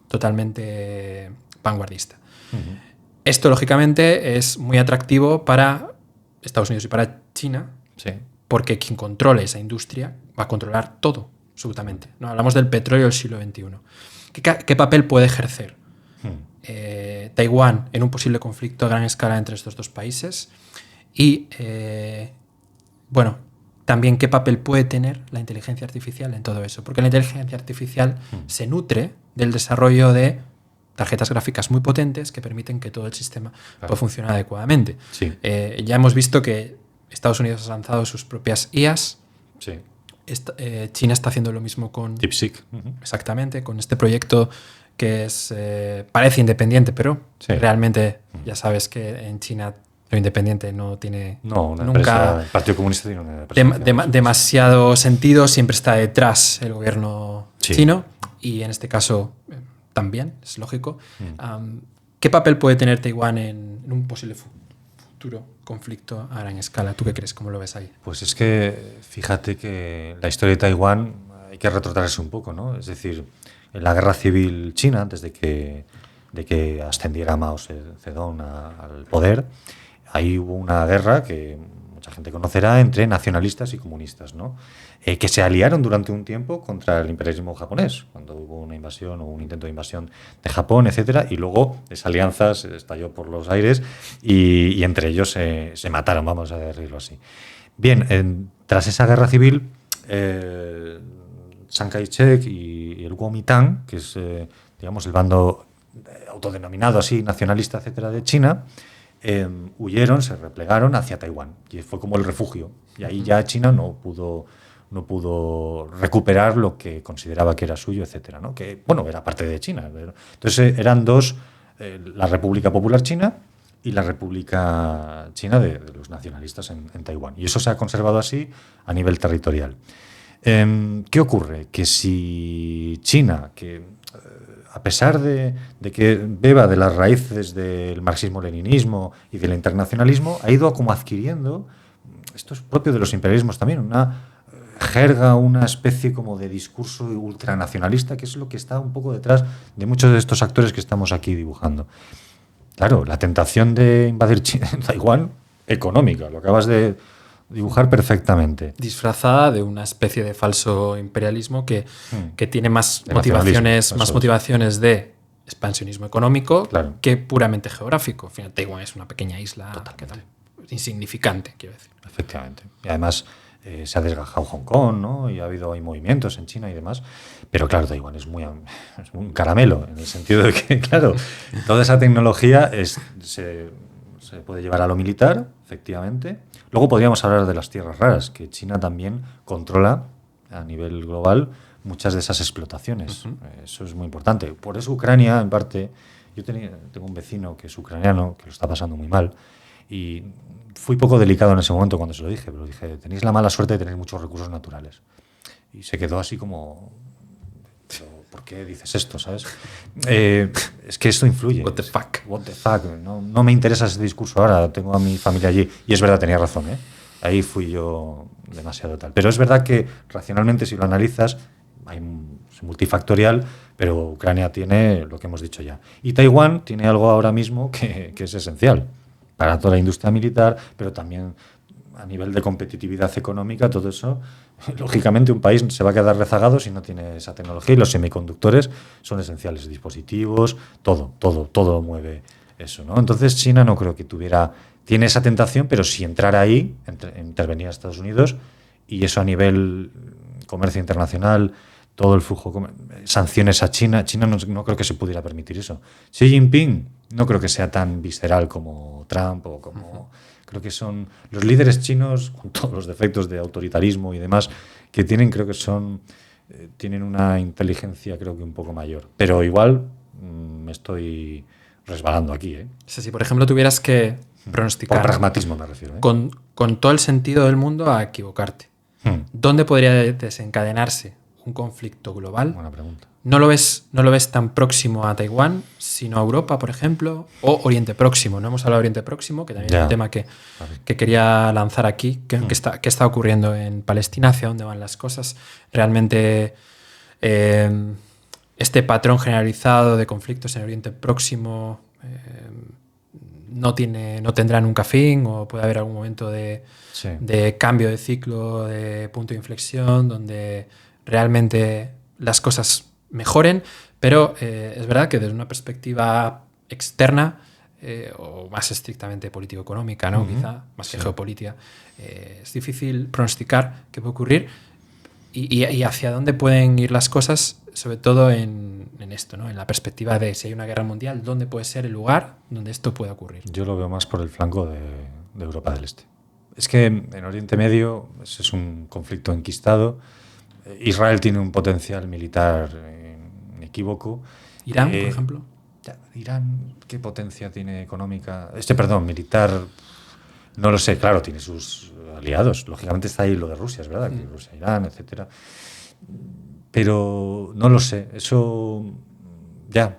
[SPEAKER 1] totalmente vanguardista. Uh-huh. Esto, lógicamente, es muy atractivo para Estados Unidos y para China,
[SPEAKER 2] sí.
[SPEAKER 1] Porque quien controle esa industria va a controlar todo, absolutamente. ¿No? Hablamos del petróleo del siglo XXI. ¿Qué papel puede ejercer Taiwán en un posible conflicto a gran escala entre estos dos países? Y, también qué papel puede tener la inteligencia artificial en todo eso. Porque la inteligencia artificial se nutre del desarrollo de tarjetas gráficas muy potentes que permiten que todo el sistema pueda funcionar adecuadamente.
[SPEAKER 2] Sí.
[SPEAKER 1] Ya hemos visto que Estados Unidos ha lanzado sus propias IAs.
[SPEAKER 2] Sí.
[SPEAKER 1] China está haciendo lo mismo con...
[SPEAKER 2] DeepSeek.
[SPEAKER 1] Exactamente, con este proyecto que parece independiente, pero realmente ya sabes que en China lo independiente no tiene
[SPEAKER 2] nunca
[SPEAKER 1] empresa,
[SPEAKER 2] el Partido Comunista tiene una
[SPEAKER 1] demasiado sentido, siempre está detrás el gobierno chino y en este caso también, es lógico. ¿Qué papel puede tener Taiwán en un posible futuro conflicto a gran escala? ¿Tú qué crees? ¿Cómo lo ves ahí?
[SPEAKER 2] Pues es que fíjate que la historia de Taiwán hay que retrotraerse un poco, ¿no? Es decir, en la guerra civil china, antes de que ascendiera Mao Zedong al poder, ahí hubo una guerra que mucha gente conocerá entre nacionalistas y comunistas, ¿no? Que se aliaron durante un tiempo contra el imperialismo japonés, cuando hubo una invasión o un intento de invasión de Japón, etcétera, y luego esa alianza se estalló por los aires y entre ellos se mataron, vamos a decirlo así. Bien, tras esa guerra civil, Chiang Kai-shek y el Kuomintang, que es digamos el bando autodenominado así nacionalista, etcétera, de China, huyeron, se replegaron hacia Taiwán y fue como el refugio. Y ahí ya China no pudo recuperar lo que consideraba que era suyo, etcétera, ¿no? Que, bueno, era parte de China. Entonces eran dos, la República Popular China y la República China de los nacionalistas en Taiwán. Y eso se ha conservado así a nivel territorial. ¿Qué ocurre? Que si China, que a pesar de que beba de las raíces del marxismo-leninismo y del internacionalismo, ha ido como adquiriendo, esto es propio de los imperialismos también, una jerga, una especie como de discurso ultranacionalista, que es lo que está un poco detrás de muchos de estos actores que estamos aquí dibujando. Claro, la tentación de invadir Taiwán, económica, lo acabas de dibujar perfectamente.
[SPEAKER 1] Disfrazada de una especie de falso imperialismo que tiene más motivaciones de expansionismo económico que puramente geográfico. Al final, Taiwán es una pequeña isla insignificante, quiero decir.
[SPEAKER 2] Efectivamente. Y además se ha desgajado Hong Kong, ¿no? Y ha habido movimientos en China y demás. Pero claro, Taiwán es un caramelo, en el sentido de que, claro, toda esa tecnología se puede llevar a lo militar, efectivamente. Luego podríamos hablar de las tierras raras, que China también controla a nivel global muchas de esas explotaciones. Eso es muy importante. Por eso Ucrania, en parte, tengo un vecino que es ucraniano, que lo está pasando muy mal, y fui poco delicado en ese momento cuando se lo dije, pero dije, tenéis la mala suerte de tener muchos recursos naturales. Y se quedó así como... ¿Por qué dices esto, sabes? Es que esto influye.
[SPEAKER 1] What the fuck.
[SPEAKER 2] What the fuck. No me interesa ese discurso ahora. Tengo a mi familia allí. Y es verdad, tenía razón, ¿eh? Ahí fui yo demasiado tal. Pero es verdad que racionalmente, si lo analizas, es multifactorial, pero Ucrania tiene lo que hemos dicho ya. Y Taiwán tiene algo ahora mismo que es esencial para toda la industria militar, pero también a nivel de competitividad económica, todo eso, lógicamente un país se va a quedar rezagado si no tiene esa tecnología, y los semiconductores son esenciales, dispositivos, todo mueve eso, ¿no? Entonces China no creo que tiene esa tentación, pero si entrara ahí, intervenía Estados Unidos, y eso a nivel comercio internacional, todo el flujo, sanciones a China no creo que se pudiera permitir eso. Xi Jinping no creo que sea tan visceral como Trump o como... Creo que son los líderes chinos, con todos los defectos de autoritarismo y demás, que tienen, creo que tienen una inteligencia, creo que un poco mayor. Pero igual me estoy resbalando aquí, ¿eh?
[SPEAKER 1] O sea, si, por ejemplo, tuvieras que pronosticar...
[SPEAKER 2] Por pragmatismo me refiero, ¿eh?
[SPEAKER 1] Con todo el sentido del mundo a equivocarte. ¿Dónde podría desencadenarse un conflicto global?
[SPEAKER 2] Buena pregunta.
[SPEAKER 1] ¿No lo ves tan próximo a Taiwán, sino a Europa, por ejemplo? O Oriente Próximo. No hemos hablado de Oriente Próximo, que también es un tema que quería lanzar aquí. ¿Qué está ocurriendo en Palestina? ¿Hacia dónde van las cosas? Realmente este patrón generalizado de conflictos en Oriente Próximo no tendrá nunca fin, o puede haber algún momento de cambio de ciclo, de punto de inflexión, donde realmente las cosas mejoren, pero es verdad que desde una perspectiva externa o más estrictamente político-económica, ¿no? Quizá más que geopolítica, es difícil pronosticar qué puede ocurrir, Y hacia dónde pueden ir las cosas, sobre todo en esto, ¿no? En la perspectiva de si hay una guerra mundial, ¿dónde puede ser el lugar donde esto pueda ocurrir?
[SPEAKER 2] Yo lo veo más por el flanco de Europa del Este. Es que en Oriente Medio es un conflicto enquistado. Israel tiene un potencial militar inequívoco.
[SPEAKER 1] ¿Irán, por ejemplo?
[SPEAKER 2] Irán, ¿qué potencia tiene económica? Militar, no lo sé. Claro, tiene sus aliados. Lógicamente está ahí lo de Rusia, es verdad, que Rusia, Irán, etcétera. Pero no lo sé. Eso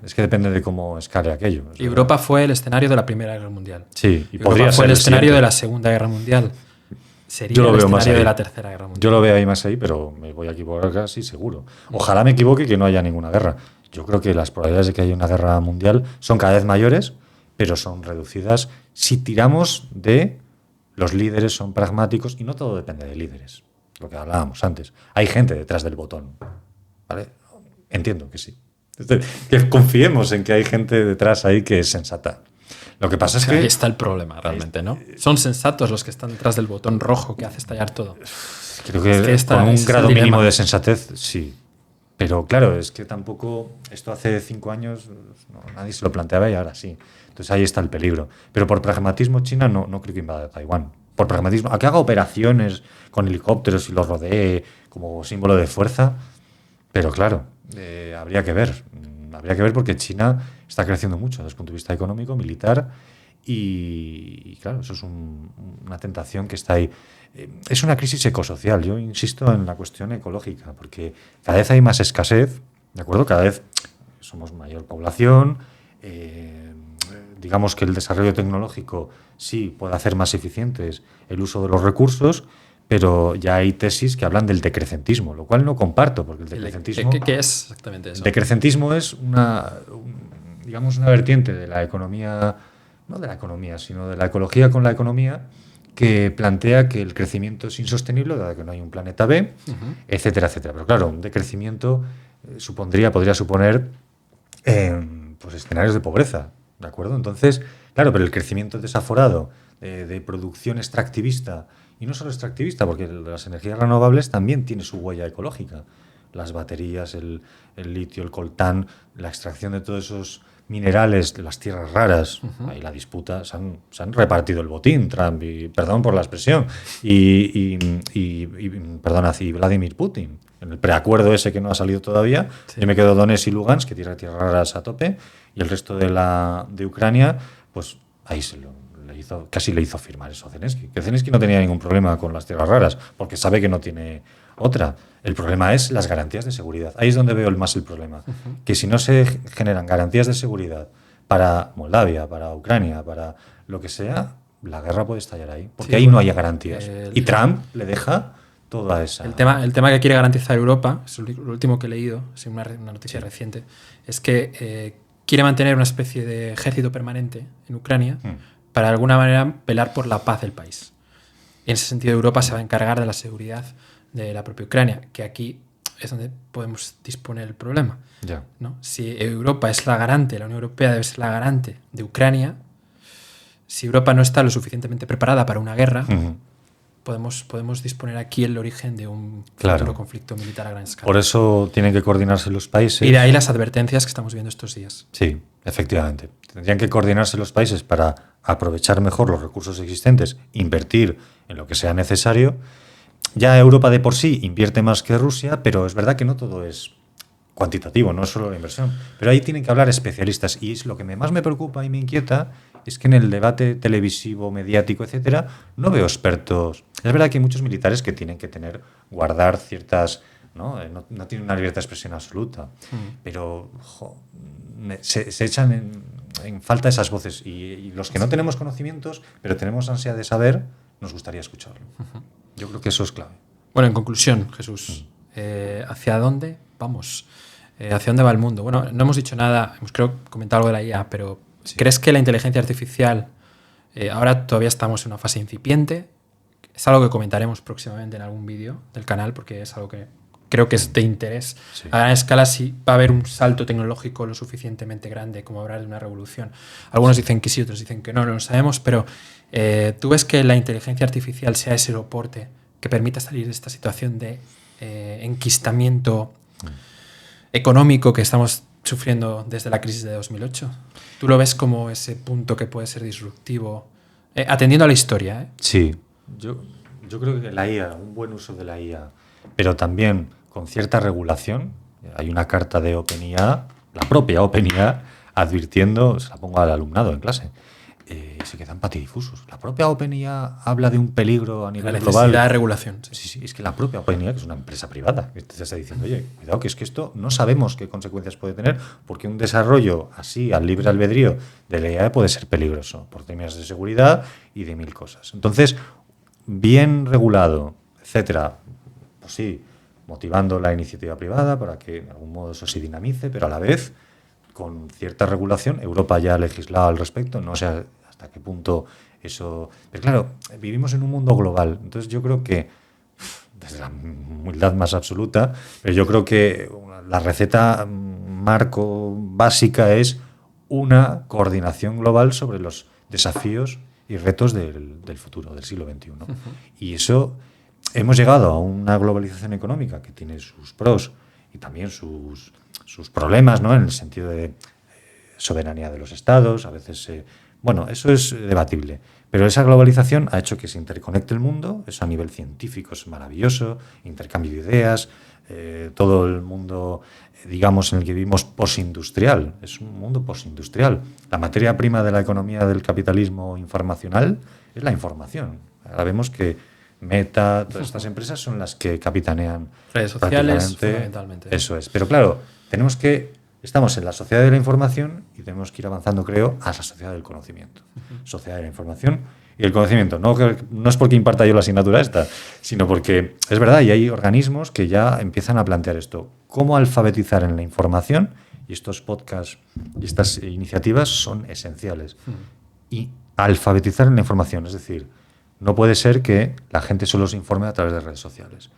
[SPEAKER 2] es que depende de cómo escale aquello.
[SPEAKER 1] Europa fue el escenario de la Primera Guerra Mundial.
[SPEAKER 2] Sí, y
[SPEAKER 1] Europa fue el escenario de la Segunda Guerra Mundial. Sería el escenario de la Tercera Guerra Mundial.
[SPEAKER 2] Yo lo veo ahí más ahí, pero me voy a equivocar casi seguro. Ojalá me equivoque y que no haya ninguna guerra. Yo creo que las probabilidades de que haya una guerra mundial son cada vez mayores, pero son reducidas si tiramos de los líderes son pragmáticos, y no todo depende de líderes, lo que hablábamos antes. Hay gente detrás del botón, ¿vale? Entiendo que sí. Que confiemos en que hay gente detrás ahí que es sensata. Lo que pasa es que...
[SPEAKER 1] Ahí está el problema realmente, ¿no? Son sensatos los que están detrás del botón rojo que hace estallar todo.
[SPEAKER 2] Creo que con un grado mínimo de sensatez, sí. Pero claro, es que tampoco... Esto hace 5 años nadie se lo planteaba y ahora sí. Entonces ahí está el peligro. Pero por pragmatismo China no creo que invada Taiwán. Por pragmatismo, a que haga operaciones con helicópteros y los rodee como símbolo de fuerza. Pero claro, habría que ver. Habría que ver porque China está creciendo mucho desde el punto de vista económico, militar, y claro, eso es una tentación que está ahí. Es una crisis ecosocial. Yo insisto en la cuestión ecológica, porque cada vez hay más escasez, ¿de acuerdo? Cada vez somos mayor población, digamos que el desarrollo tecnológico sí puede hacer más eficientes el uso de los recursos, pero ya hay tesis que hablan del decrecentismo, lo cual no comparto, porque el decrecentismo...
[SPEAKER 1] ¿Qué es exactamente eso?
[SPEAKER 2] El decrecentismo es una vertiente de la economía, no de la economía, sino de la ecología con la economía, que plantea que el crecimiento es insostenible, dado que no hay un planeta B, etcétera, etcétera. Pero claro, un decrecimiento podría suponer pues escenarios de pobreza, ¿de acuerdo? Entonces, claro, pero el crecimiento desaforado de producción extractivista, y no solo extractivista, porque las energías renovables también tienen su huella ecológica. Las baterías, el litio, el coltán, la extracción de todos esos minerales de las tierras raras. Ahí la disputa, se han repartido el botín, Trump, y perdón por la expresión, y Vladimir Putin. En el preacuerdo ese que no ha salido todavía, yo me quedo Donetsk y Lugansk, que tiene tierras raras a tope, y el resto de Ucrania, pues ahí casi le hizo firmar eso a Zelensky. Que Zelensky no tenía ningún problema con las tierras raras, porque sabe que no tiene otra. El problema es las garantías de seguridad. Ahí es donde veo más el problema. Que si no se generan garantías de seguridad para Moldavia, para Ucrania, para lo que sea, la guerra puede estallar ahí. Porque ahí no hay garantías. Y Trump le deja toda esa...
[SPEAKER 1] El tema que quiere garantizar Europa, es lo último que he leído, es una noticia reciente, es que quiere mantener una especie de ejército permanente en Ucrania para de alguna manera velar por la paz del país. Y en ese sentido Europa se va a encargar de la seguridad de la propia Ucrania, que aquí es donde podemos disponer el problema.
[SPEAKER 2] Ya.
[SPEAKER 1] ¿No? Si Europa es la garante, la Unión Europea debe ser la garante de Ucrania, si Europa no está lo suficientemente preparada para una guerra, podemos disponer aquí el origen de un futuro conflicto militar a gran escala.
[SPEAKER 2] Por eso tienen que coordinarse los países.
[SPEAKER 1] Y de ahí las advertencias que estamos viendo estos días.
[SPEAKER 2] Sí, efectivamente. Tendrían que coordinarse los países para aprovechar mejor los recursos existentes, invertir en lo que sea necesario. Ya Europa de por sí invierte más que Rusia, pero es verdad que no todo es cuantitativo, no es solo la inversión. Pero ahí tienen que hablar especialistas. Y es lo que más me preocupa y me inquieta, es que en el debate televisivo, mediático, etcétera, no veo expertos. Es verdad que hay muchos militares que tienen que guardar ciertas... No tienen una libertad de expresión absoluta. Pero se echan en falta esas voces. Y los que no tenemos conocimientos, pero tenemos ansia de saber, nos gustaría escucharlo. Yo creo que eso es clave.
[SPEAKER 1] Bueno, en conclusión, Jesús, ¿hacia dónde vamos? ¿Hacia dónde va el mundo? Bueno, no hemos dicho nada, hemos comentado algo de la IA, pero sí. ¿Crees que la inteligencia artificial, ahora todavía estamos en una fase incipiente? Es algo que comentaremos próximamente en algún vídeo del canal, porque es algo que creo que es de interés. Sí. A gran escala sí va a haber un salto tecnológico lo suficientemente grande como hablar de una revolución. Algunos dicen que sí, otros dicen que no lo sabemos, pero ¿tú ves que la inteligencia artificial sea ese soporte que permita salir de esta situación de enquistamiento económico que estamos sufriendo desde la crisis de 2008? ¿Tú lo ves como ese punto que puede ser disruptivo, atendiendo a la historia?
[SPEAKER 2] Sí, yo creo que la IA, un buen uso de la IA, pero también con cierta regulación. Hay una carta de OpenIA, la propia OpenIA, advirtiendo, se la pongo al alumnado en clase, se quedan patidifusos. La propia OpenIA habla de un peligro a nivel global.
[SPEAKER 1] La necesidad de regulación.
[SPEAKER 2] Sí, es que la propia OpenIA, que es una empresa privada, que te está diciendo, oye, cuidado, que es que esto no sabemos qué consecuencias puede tener, porque un desarrollo así, al libre albedrío de la IA, puede ser peligroso, por temas de seguridad y de mil cosas. Entonces, bien regulado, etcétera, pues sí, motivando la iniciativa privada para que de algún modo eso se dinamice, pero a la vez con cierta regulación. Europa ya ha legislado al respecto, no sé hasta qué punto eso... Pero claro, vivimos en un mundo global, entonces yo creo que, desde la humildad más absoluta, pero yo creo que la receta marco básica es una coordinación global sobre los desafíos y retos del futuro, del siglo XXI. Uh-huh. Y eso, hemos llegado a una globalización económica que tiene sus pros y también sus problemas, ¿no? En el sentido de soberanía de los estados, a veces... bueno, eso es debatible, pero esa globalización ha hecho que se interconecte el mundo, eso a nivel científico es maravilloso, intercambio de ideas, todo el mundo, digamos, en el que vivimos postindustrial, es un mundo postindustrial. La materia prima de la economía del capitalismo informacional es la información. Ahora vemos que Meta, todas estas empresas son las que capitanean
[SPEAKER 1] redes sociales, fundamentalmente.
[SPEAKER 2] Eso es. Pero claro, estamos en la sociedad de la información y tenemos que ir avanzando, creo, a la sociedad del conocimiento. Sociedad de la información y el conocimiento. No es porque imparta yo la asignatura esta, sino porque es verdad, y hay organismos que ya empiezan a plantear esto. ¿Cómo alfabetizar en la información? Y estos podcasts y estas iniciativas son esenciales. Y alfabetizar en la información, es decir, no puede ser que la gente solo se informe a través de redes sociales.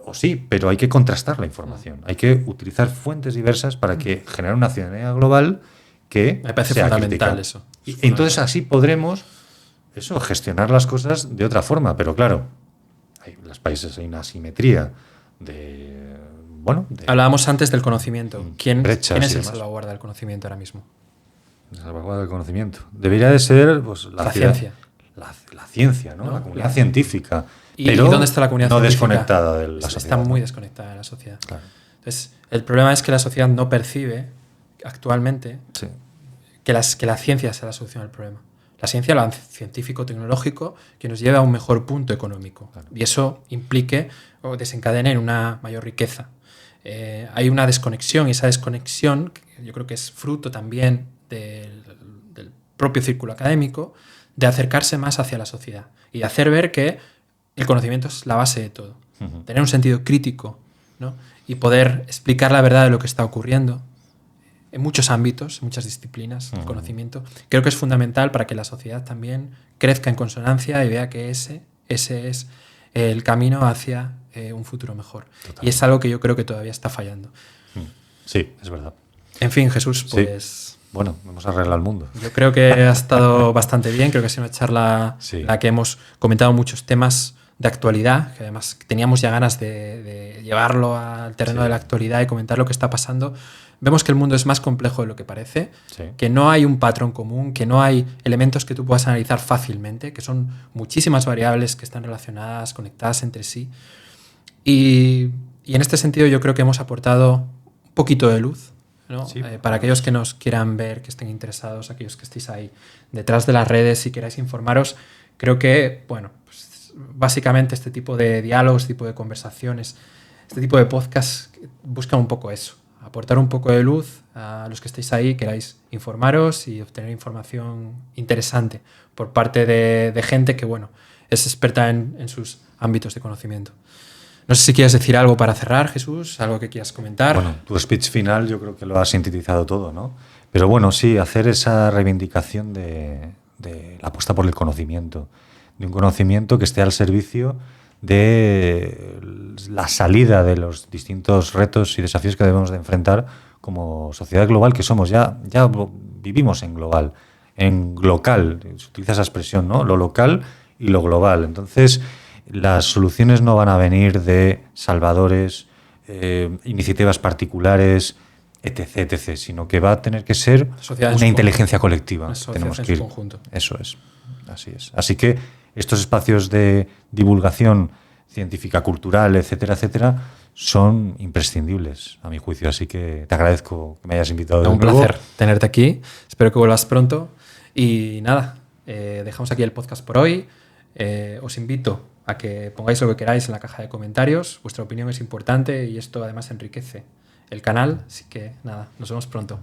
[SPEAKER 2] O sí, pero hay que contrastar la información. Hay que utilizar fuentes diversas para que generar una ciudadanía global que
[SPEAKER 1] me parece
[SPEAKER 2] sea
[SPEAKER 1] fundamental
[SPEAKER 2] crítica.
[SPEAKER 1] eso.
[SPEAKER 2] Y entonces así podremos gestionar las cosas de otra forma. Pero claro, en los países hay una asimetría de...
[SPEAKER 1] Hablábamos antes del conocimiento. ¿Quién es el
[SPEAKER 2] salvaguarda
[SPEAKER 1] del conocimiento ahora mismo?
[SPEAKER 2] El salvaguarda del conocimiento. Debería de ser pues,
[SPEAKER 1] la ciencia.
[SPEAKER 2] La ciencia, ¿no? La comunidad científica.
[SPEAKER 1] ¿Y dónde está la comunidad científica?
[SPEAKER 2] Desconectada de la sociedad.
[SPEAKER 1] Está muy desconectada de la sociedad.
[SPEAKER 2] Claro.
[SPEAKER 1] Entonces, el problema es que la sociedad no percibe actualmente que la ciencia sea la solución al problema. La ciencia, lo científico-tecnológico, que nos lleve a un mejor punto económico. Claro. Y eso implique o desencadene en una mayor riqueza. Hay una desconexión, y esa desconexión yo creo que es fruto también del propio círculo académico, de acercarse más hacia la sociedad y de hacer ver que el conocimiento es la base de todo. Uh-huh. Tener un sentido crítico, ¿no? Y poder explicar la verdad de lo que está ocurriendo en muchos ámbitos, en muchas disciplinas, el conocimiento. Creo que es fundamental para que la sociedad también crezca en consonancia y vea que ese es el camino hacia un futuro mejor. Total. Y es algo que yo creo que todavía está fallando.
[SPEAKER 2] Sí, es verdad.
[SPEAKER 1] En fin, Jesús, pues...
[SPEAKER 2] Sí. Bueno, vamos a arreglar el mundo.
[SPEAKER 1] Yo creo que ha estado bastante bien. Creo que ha sido una charla en la que hemos comentado muchos temas de actualidad, que además teníamos ya ganas de llevarlo al terreno de la actualidad y comentar lo que está pasando. Vemos que el mundo es más complejo de lo que parece, que no hay un patrón común, que no hay elementos que tú puedas analizar fácilmente, que son muchísimas variables que están relacionadas, conectadas entre sí. Y en este sentido yo creo que hemos aportado un poquito de luz, ¿no? Para aquellos que nos quieran ver, que estén interesados, aquellos que estéis ahí detrás de las redes y queráis informaros, creo que, bueno, pues básicamente este tipo de diálogos, este tipo de conversaciones, este tipo de podcasts buscan un poco eso, aportar un poco de luz a los que estéis ahí, queráis informaros y obtener información interesante por parte de gente que, bueno, es experta en sus ámbitos de conocimiento. No sé si quieres decir algo para cerrar, Jesús, algo que quieras comentar.
[SPEAKER 2] Bueno, tu speech final yo creo que lo has sintetizado todo, ¿no? Pero bueno, sí, hacer esa reivindicación de la apuesta por el conocimiento, de un conocimiento que esté al servicio de la salida de los distintos retos y desafíos que debemos de enfrentar como sociedad global que somos. Ya vivimos en global, en local, se utiliza esa expresión, ¿no? Lo local y lo global. Entonces, las soluciones no van a venir de salvadores, iniciativas particulares, etc., sino que va a tener que ser una inteligencia colectiva. Tenemos que ir. Eso es. Así es. Así que estos espacios de divulgación científica, cultural, etcétera, son imprescindibles, a mi juicio. Así que te agradezco que me hayas invitado de nuevo.
[SPEAKER 1] Un placer tenerte aquí. Espero que vuelvas pronto. Y nada, dejamos aquí el podcast por hoy. Os invito a que pongáis lo que queráis en la caja de comentarios. Vuestra opinión es importante y esto además enriquece el canal. Así que nada, nos vemos pronto.